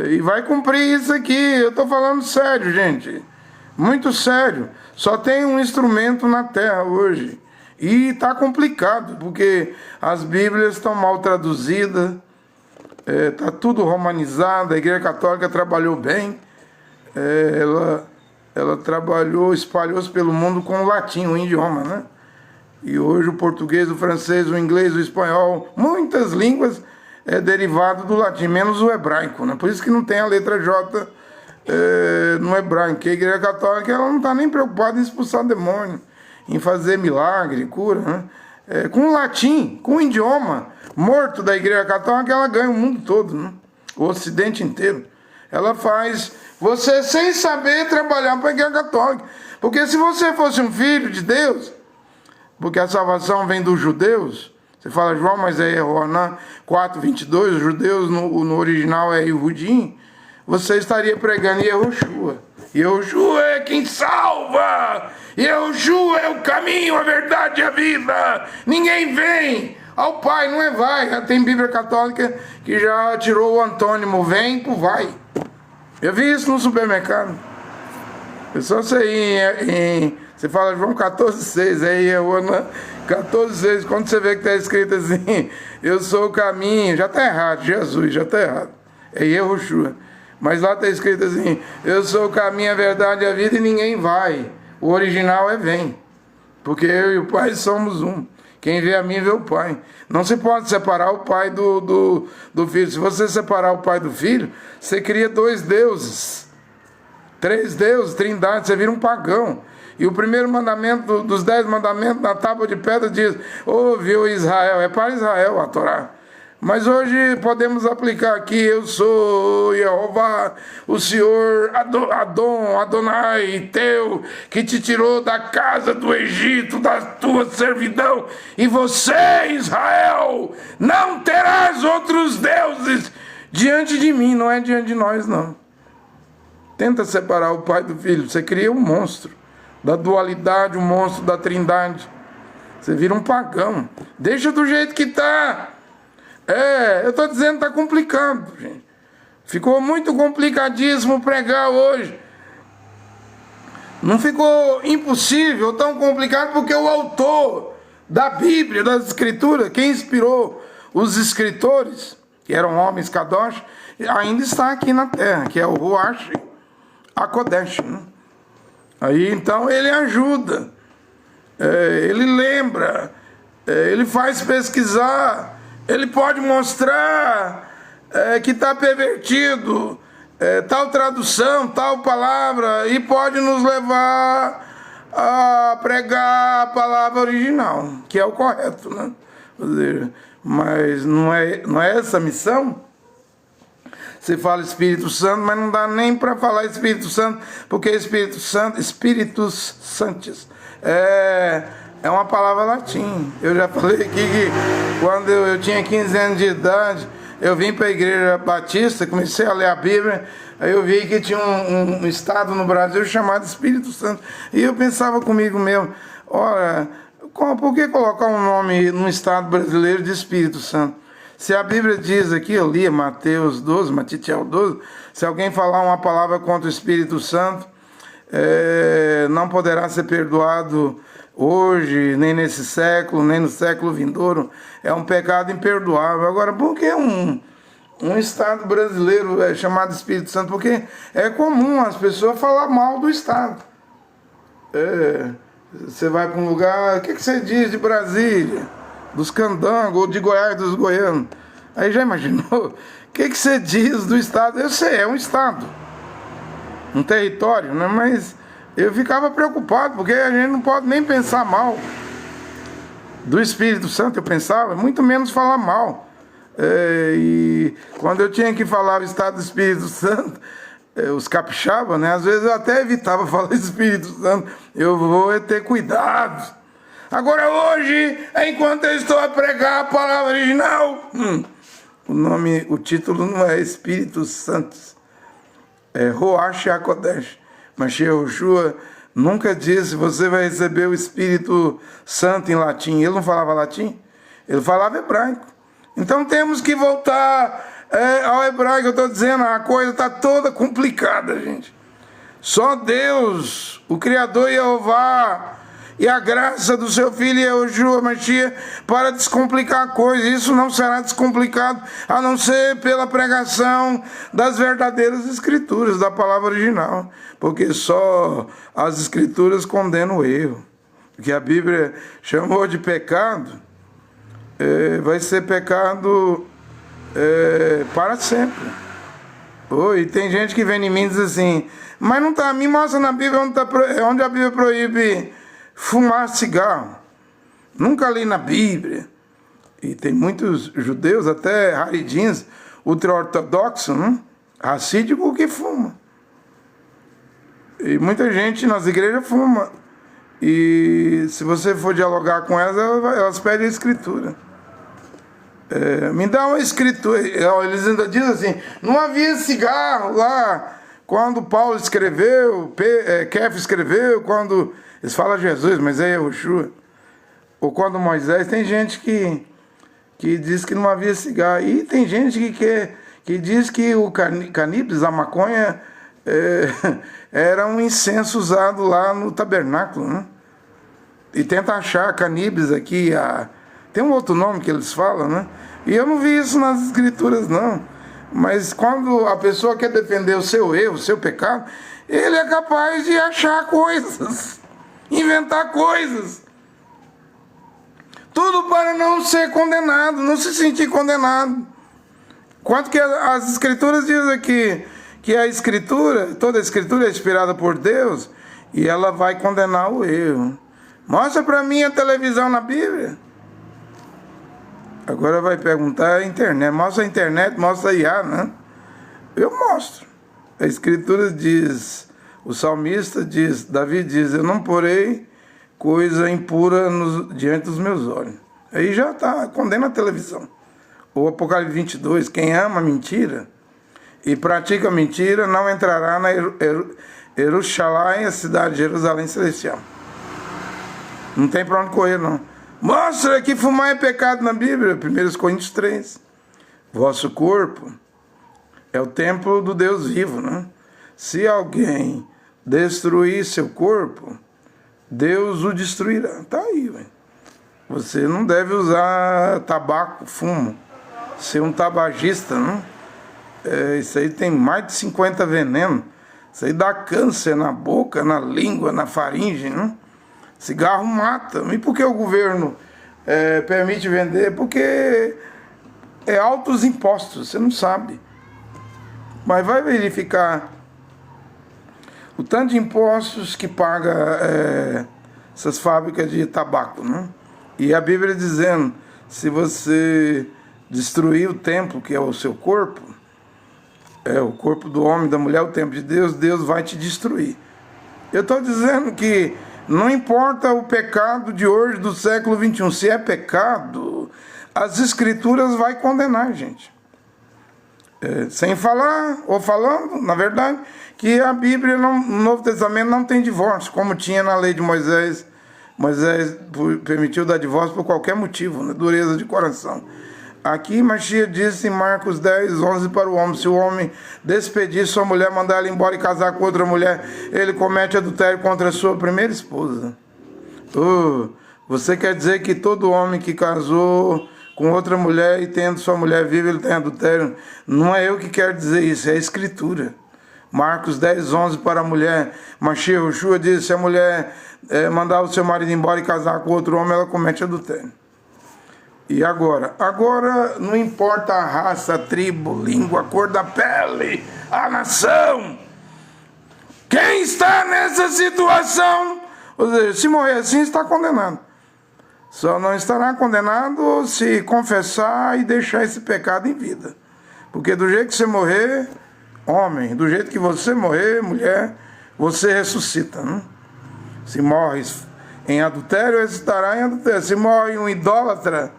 E vai cumprir isso aqui. Eu estou falando sério, gente, muito sério. Só tem um instrumento na terra hoje. E está complicado, porque as Bíblias estão mal traduzidas, está tudo romanizado. A Igreja Católica trabalhou bem, ela trabalhou, espalhou-se pelo mundo com o latim, o idioma, né? E hoje o português, o francês, o inglês, o espanhol, muitas línguas derivado do latim, menos o hebraico, né? Por isso que não tem a letra J no hebraico, que a Igreja Católica ela não está nem preocupada em expulsar demônio, em fazer milagre, cura, né? Com o latim, com o idioma morto da Igreja Católica, ela ganha o mundo todo, né? O Ocidente inteiro. Ela faz você sem saber trabalhar para a Igreja Católica. Porque se você fosse um filho de Deus, porque a salvação vem dos judeus, você fala, João, mas é Ronan 4:22, os judeus no original é Yehudim, você estaria pregando Yehoshua. Yehoshua é quem salva! Yehoshua é o caminho, a verdade e a vida! Ninguém vem ao Pai, não vai. Já tem Bíblia Católica que já tirou o antônimo vem por vai. Eu vi isso no supermercado. É só você ir você fala João 14:6, aí é Ronan 14:6, quando você vê que está escrito assim, eu sou o caminho, já está errado, Jesus, já está errado. É Yehoshua. Mas lá está escrito assim, eu sou o caminho, a verdade e a vida e ninguém vai. O original é vem. Porque eu e o Pai somos um. Quem vê a mim vê o Pai. Não se pode separar o Pai do Filho. Se você separar o Pai do Filho, você cria 2 deuses, 3 deuses, trindade, você vira um pagão. E o primeiro mandamento dos 10 mandamentos na tábua de pedra diz: ouve, ó Israel, é para Israel a Torá. Mas hoje podemos aplicar aqui: eu sou Jeová, o Senhor Adonai teu, que te tirou da casa do Egito, da tua servidão, e você, Israel, não terás outros deuses diante de mim. Não é diante de nós, não. Tenta separar o Pai do Filho, você cria um monstro da dualidade, um monstro da trindade. Você vira um pagão. Deixa do jeito que está. Eu estou dizendo que está complicado, gente. Ficou muito complicadíssimo pregar hoje. Não ficou impossível, tão complicado, porque o autor da Bíblia, das Escrituras, quem inspirou os escritores, que eram homens kadosh, ainda está aqui na terra, que é o Ruach HaKodesh, né? Aí então ele ajuda, ele lembra, ele faz pesquisar, ele pode mostrar que está pervertido tal tradução, tal palavra, e pode nos levar a pregar a palavra original, que é o correto, né? Mas não é essa a missão? Você fala Espírito Santo, mas não dá nem para falar Espírito Santo, porque Espíritus Santos é uma palavra latim. Eu já falei aqui que quando eu tinha 15 anos de idade, eu vim para a igreja batista, comecei a ler a Bíblia, aí eu vi que tinha um estado no Brasil chamado Espírito Santo, e eu pensava comigo mesmo: ora, por que colocar um nome num estado brasileiro de Espírito Santo? Se a Bíblia diz aqui, eu li Mateus 12, Matitiel 12, se alguém falar uma palavra contra o Espírito Santo, não poderá ser perdoado hoje, nem nesse século, nem no século vindouro. É um pecado imperdoável. Agora, por que um estado brasileiro é chamado Espírito Santo? Porque é comum as pessoas falar mal do estado. Você vai para um lugar, o que você diz de Brasília? Dos candangos, ou de Goiás, dos goianos. Aí já imaginou? O que você diz do estado? Eu sei, é um estado, um território, né? Mas eu ficava preocupado, porque a gente não pode nem pensar mal do Espírito Santo, eu pensava, muito menos falar mal. E quando eu tinha que falar o estado do Espírito Santo, os capixabas, né? Às vezes eu até evitava falar Espírito Santo. Eu vou ter cuidado. Agora hoje, enquanto eu estou a pregar a palavra original, o título não é Espírito Santo, é Ruach HaKodesh. Mas Yehoshua nunca disse: você vai receber o Espírito Santo em latim. Ele não falava latim, ele falava hebraico. Então temos que voltar ao hebraico. Eu estou dizendo, a coisa está toda complicada, gente. Só Deus, o Criador Jeová, e a graça do seu Filho Yehoshua Mashiach para descomplicar a coisa. Isso não será descomplicado a não ser pela pregação das verdadeiras Escrituras, da palavra original, porque só as Escrituras condenam o erro. O que a Bíblia chamou de pecado vai ser pecado para sempre. E tem gente que vem em mim e diz assim: mas não está, me mostra na Bíblia onde a Bíblia proíbe fumar cigarro. Nunca li na Bíblia. E tem muitos judeus, até haridins, ultra-ortodoxos, né? Racídico, que fuma. E muita gente nas igrejas fuma. E se você for dialogar com elas pedem a escritura. Me dá uma escritura. Eles ainda dizem assim: não havia cigarro lá quando Paulo escreveu, Kef escreveu, quando eles falam Jesus, mas é Yehoshua. Ou quando Moisés. Tem gente que diz que não havia cigarro. E tem gente que diz que o caníbis, a maconha, era um incenso usado lá no tabernáculo, né? E tenta achar caníbis aqui. Tem um outro nome que eles falam, né? E eu não vi isso nas Escrituras, não. Mas quando a pessoa quer defender o seu erro, o seu pecado, ele é capaz de achar coisas, inventar coisas. Tudo para não ser condenado, não se sentir condenado. Quanto que as escrituras dizem aqui, que a escritura, toda a escritura é inspirada por Deus, e ela vai condenar o erro. Mostra para mim a televisão na Bíblia. Agora vai perguntar a internet. Mostra a internet, mostra a IA, né? Eu mostro. A escritura diz, o salmista diz, Davi diz, eu não porei coisa impura diante dos meus olhos. Aí já está, condena a televisão. O Apocalipse 22, quem ama a mentira e pratica a mentira não entrará na Jerusalém, a cidade de Jerusalém Celestial. Não tem para onde correr, não. Mostra que fumar é pecado na Bíblia, 1 Coríntios 3. Vosso corpo é o templo do Deus vivo, né? Se alguém destruir seu corpo, Deus o destruirá. Tá aí, velho. Você não deve usar tabaco, fumo, ser um tabagista, né? Isso aí tem mais de 50 venenos. Isso aí dá câncer na boca, na língua, na faringe, né? Cigarro mata. E por que o governo permite vender? Porque é altos impostos, você não sabe. Mas vai verificar o tanto de impostos que paga essas fábricas de tabaco, né? E a Bíblia dizendo, se você destruir o templo, que é o seu corpo, o corpo do homem, da mulher, o templo de Deus, Deus vai te destruir. Eu estou dizendo que não importa o pecado de hoje, do século XXI, se é pecado, as escrituras vai condenar, gente. Sem falar, ou falando, na verdade, que a Bíblia, no Novo Testamento, não tem divórcio, como tinha na lei de Moisés. Moisés permitiu dar divórcio por qualquer motivo, né? Dureza de coração. Aqui, Mashiach disse em Marcos 10, 11 para o homem, se o homem despedir sua mulher, mandar ela embora e casar com outra mulher, ele comete adultério contra a sua primeira esposa. Você quer dizer que todo homem que casou com outra mulher e tendo sua mulher viva, ele tem adultério? Não é eu que quero dizer isso, é a escritura. Marcos 10, 11 para a mulher, Mashiach Yoshua diz, se a mulher mandar o seu marido embora e casar com outro homem, ela comete adultério. E agora? Agora não importa a raça, a tribo, língua, a cor da pele, a nação. Quem está nessa situação, ou seja, se morrer assim, está condenado. Só não estará condenado se confessar e deixar esse pecado em vida. Porque do jeito que você morrer, homem, do jeito que você morrer, mulher, você ressuscita, né? Se morre em adultério, ressuscitará em adultério. Se morre um idólatra,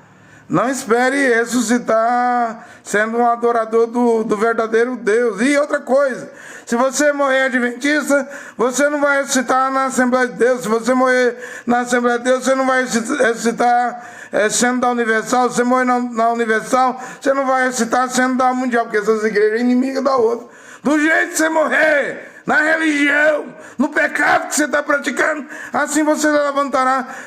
não espere ressuscitar sendo um adorador do verdadeiro Deus. E outra coisa, se você morrer adventista, você não vai ressuscitar na Assembleia de Deus. Se você morrer na Assembleia de Deus, você não vai ressuscitar sendo da Universal. Se você morrer na Universal, você não vai ressuscitar sendo da Mundial, porque essas igrejas são inimigas da outra. Do jeito que você morrer, na religião, no pecado que você está praticando, assim você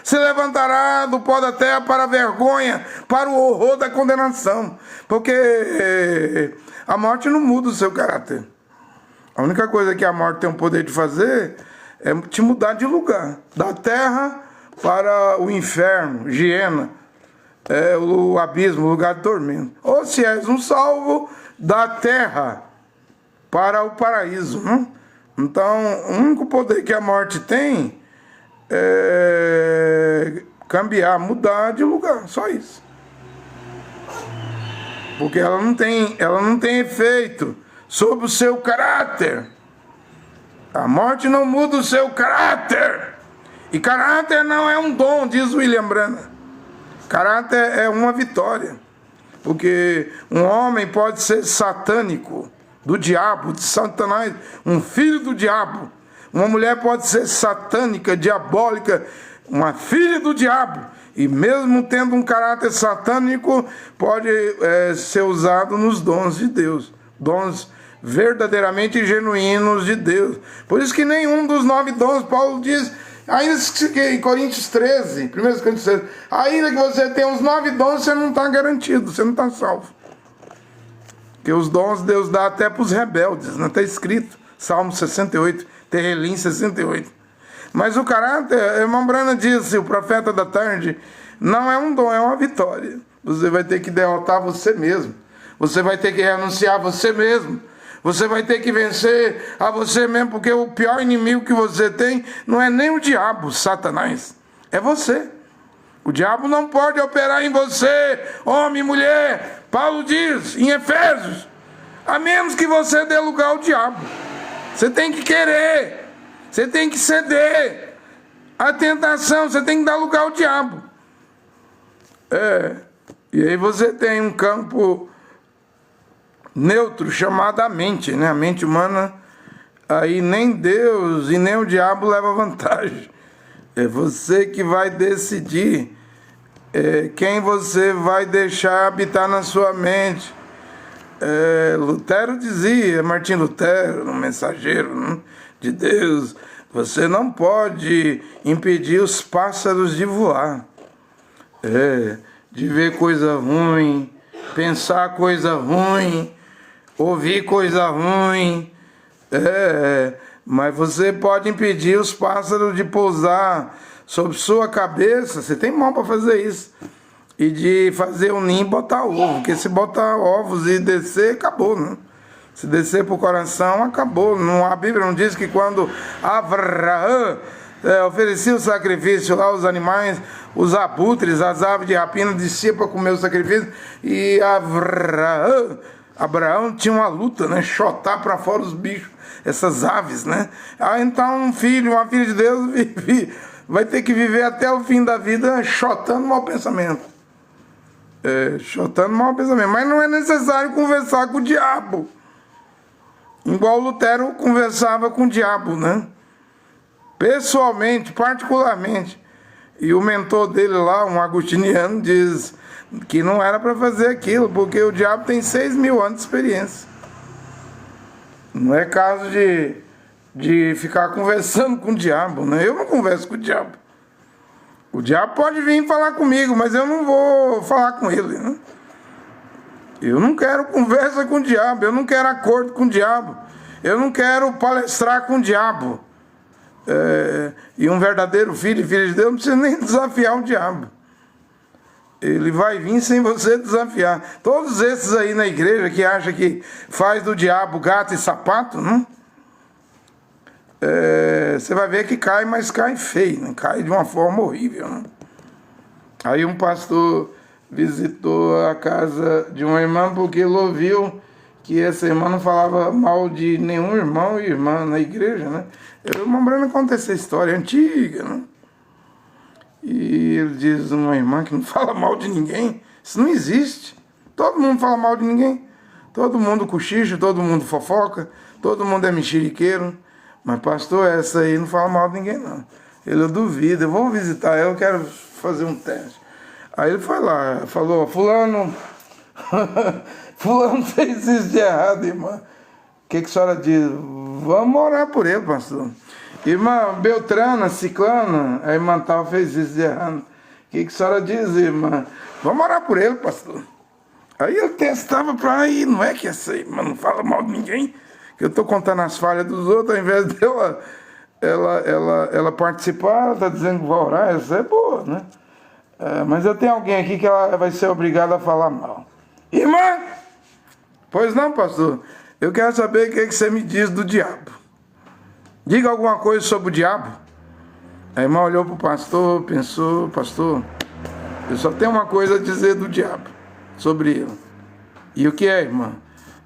se levantará do pó da terra para a vergonha, para o horror da condenação. Porque a morte não muda o seu caráter. A única coisa que a morte tem o poder de fazer é te mudar de lugar. Da terra para o inferno, Giena, o abismo, o lugar de tormento. Ou se és um salvo, da terra para o paraíso, né? Então, o único poder que a morte tem é cambiar, mudar de lugar, só isso. Porque ela não tem efeito sobre o seu caráter. A morte não muda o seu caráter. E caráter não é um dom, diz William Branham. Caráter é uma vitória. Porque um homem pode ser satânico, do diabo, de Satanás, um filho do diabo. Uma mulher pode ser satânica, diabólica, uma filha do diabo. E mesmo tendo um caráter satânico, pode ser usado nos dons de Deus. Dons verdadeiramente genuínos de Deus. Por isso que nenhum dos 9 dons, Paulo diz, ainda que em Coríntios 13, 1 Coríntios 13, ainda que você tenha os 9 dons, você não está garantido, você não está salvo. Porque os dons Deus dá até para os rebeldes, não está escrito. Salmo 68, Terrelim 68. Mas o caráter, irmão Brana disse, o profeta da tarde, não é um dom, é uma vitória. Você vai ter que derrotar você mesmo. Você vai ter que renunciar a você mesmo. Você vai ter que vencer a você mesmo, porque o pior inimigo que você tem não é nem o diabo, Satanás, é você. O diabo não pode operar em você, homem e mulher. Paulo diz em Efésios, a menos que você dê lugar ao diabo. Você tem que querer, você tem que ceder à tentação, você tem que dar lugar ao diabo. E aí você tem um campo neutro chamado a mente, né? A mente humana, aí nem Deus e nem o diabo leva vantagem. É você que vai decidir quem você vai deixar habitar na sua mente. Lutero dizia, Martim Lutero, um mensageiro de Deus, você não pode impedir os pássaros de voar, de ver coisa ruim, pensar coisa ruim, ouvir coisa ruim, mas você pode impedir os pássaros de pousar sobre sua cabeça. Você tem mão para fazer isso. E de fazer um ninho e botar ovo, porque se botar ovos e descer, acabou, né? Se descer para o coração, acabou. A Bíblia não diz que quando Abraão oferecia o sacrifício lá, os animais, os abutres, as aves de rapina desciam para comer o sacrifício, e Abraão tinha uma luta, né? Chotar para fora os bichos, essas aves, né? Então uma filha de Deus vai ter que viver até o fim da vida chotando mau pensamento. Chotando mau pensamento. Mas não é necessário conversar com o diabo. Igual Lutero conversava com o diabo, né? Pessoalmente, particularmente. E o mentor dele lá, um agostiniano, diz que não era para fazer aquilo, porque o diabo tem 6.000 anos de experiência. Não é caso de ficar conversando com o diabo, né? Eu não converso com o diabo. O diabo pode vir falar comigo, mas eu não vou falar com ele, né? Eu não quero conversa com o diabo, eu não quero acordo com o diabo, eu não quero palestrar com o diabo. E um verdadeiro filho de Deus não precisa nem desafiar o diabo. Ele vai vir sem você desafiar. Todos esses aí na igreja que acham que faz do diabo gato e sapato, né? Você vai ver que cai, mas cai feio, né? Cai de uma forma horrível, né? Aí um pastor visitou a casa de uma irmã porque ele ouviu que essa irmã não falava mal de nenhum irmão e irmã na igreja, né? Eu lembrando conta essa história antiga, né? E ele diz, uma irmã que não fala mal de ninguém, isso não existe. Todo mundo fala mal de ninguém. Todo mundo cochicha, todo mundo fofoca, todo mundo é mexeriqueiro. Mas pastor, essa aí não fala mal de ninguém, não. Eu duvido, eu vou visitar ela, eu quero fazer um teste. Aí ele foi lá, falou, fulano fez isso de errado, irmã. O que a senhora diz? Vamos orar por ele, pastor. Irmã Beltrana, Ciclana, a irmã tal fez isso de errado. O que a senhora diz, irmã? Vamos orar por ele, pastor. Aí eu testava para ir, não é que essa irmã não fala mal de ninguém, que eu estou contando as falhas dos outros, ao invés dela ela participar, ela está dizendo que vai orar, essa é boa, né? Mas eu tenho alguém aqui que ela vai ser obrigada a falar mal. Irmã! Pois não, pastor. Eu quero saber o que você me diz do diabo. Diga alguma coisa sobre o diabo. A irmã olhou para o pastor, pensou, pastor, eu só tenho uma coisa a dizer do diabo, sobre ele. E o que é, irmã?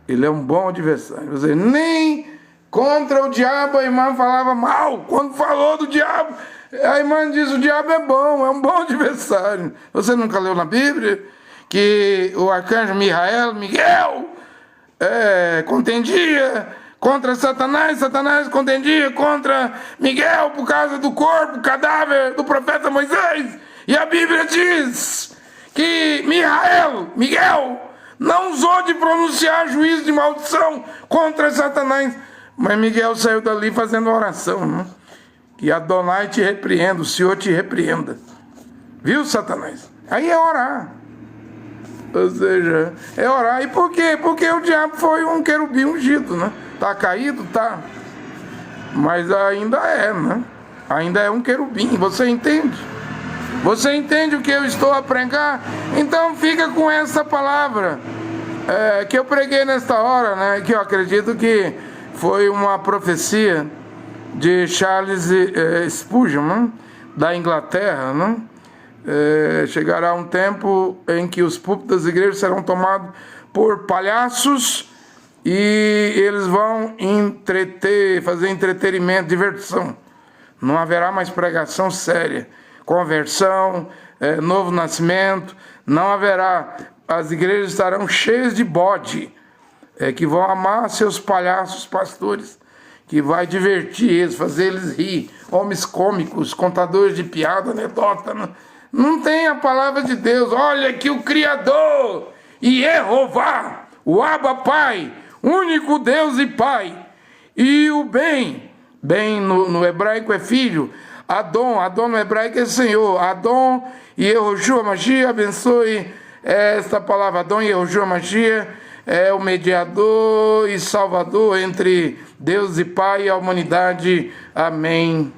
Ele é um bom adversário. Você nem contra o diabo a irmã falava mal. Quando falou do diabo, a irmã diz, o diabo é um bom adversário. Você nunca leu na Bíblia que o arcanjo Miguel contendia contra Satanás, Satanás contendia contra Miguel por causa do corpo, cadáver do profeta Moisés. E a Bíblia diz que Miguel, não usou de pronunciar juízo de maldição contra Satanás. Mas Miguel saiu dali fazendo oração, né? Que Adonai te repreenda, o Senhor te repreenda. Viu, Satanás? Aí é orar. Ou seja, é orar. E por quê? Porque o diabo foi um querubim ungido, né? Tá caído? Tá. Mas ainda é, né? ainda é um querubim, você entende? Você entende o que eu estou a pregar? Então fica com essa palavra que eu preguei nesta hora, né? Que eu acredito que foi uma profecia de Charles Spurgeon, né? Da Inglaterra, né? Chegará um tempo em que os púlpitos das igrejas serão tomados por palhaços e eles vão fazer entretenimento, diversão. Não haverá mais pregação séria, conversão, novo nascimento, não haverá. As igrejas estarão cheias de bode, que vão amar seus palhaços pastores, que vai divertir eles, fazer eles rir, homens cômicos, contadores de piada, anedota, né? Não tem a palavra de Deus. Olha que o Criador, Jeová, o Abba Pai, único Deus e Pai, e o bem no hebraico é filho, Adon no hebraico é Senhor, Adon e Yehoshua Mashiach, abençoe esta palavra. Adon e Yehoshua Mashiach é o mediador e salvador entre Deus e Pai e a humanidade. Amém.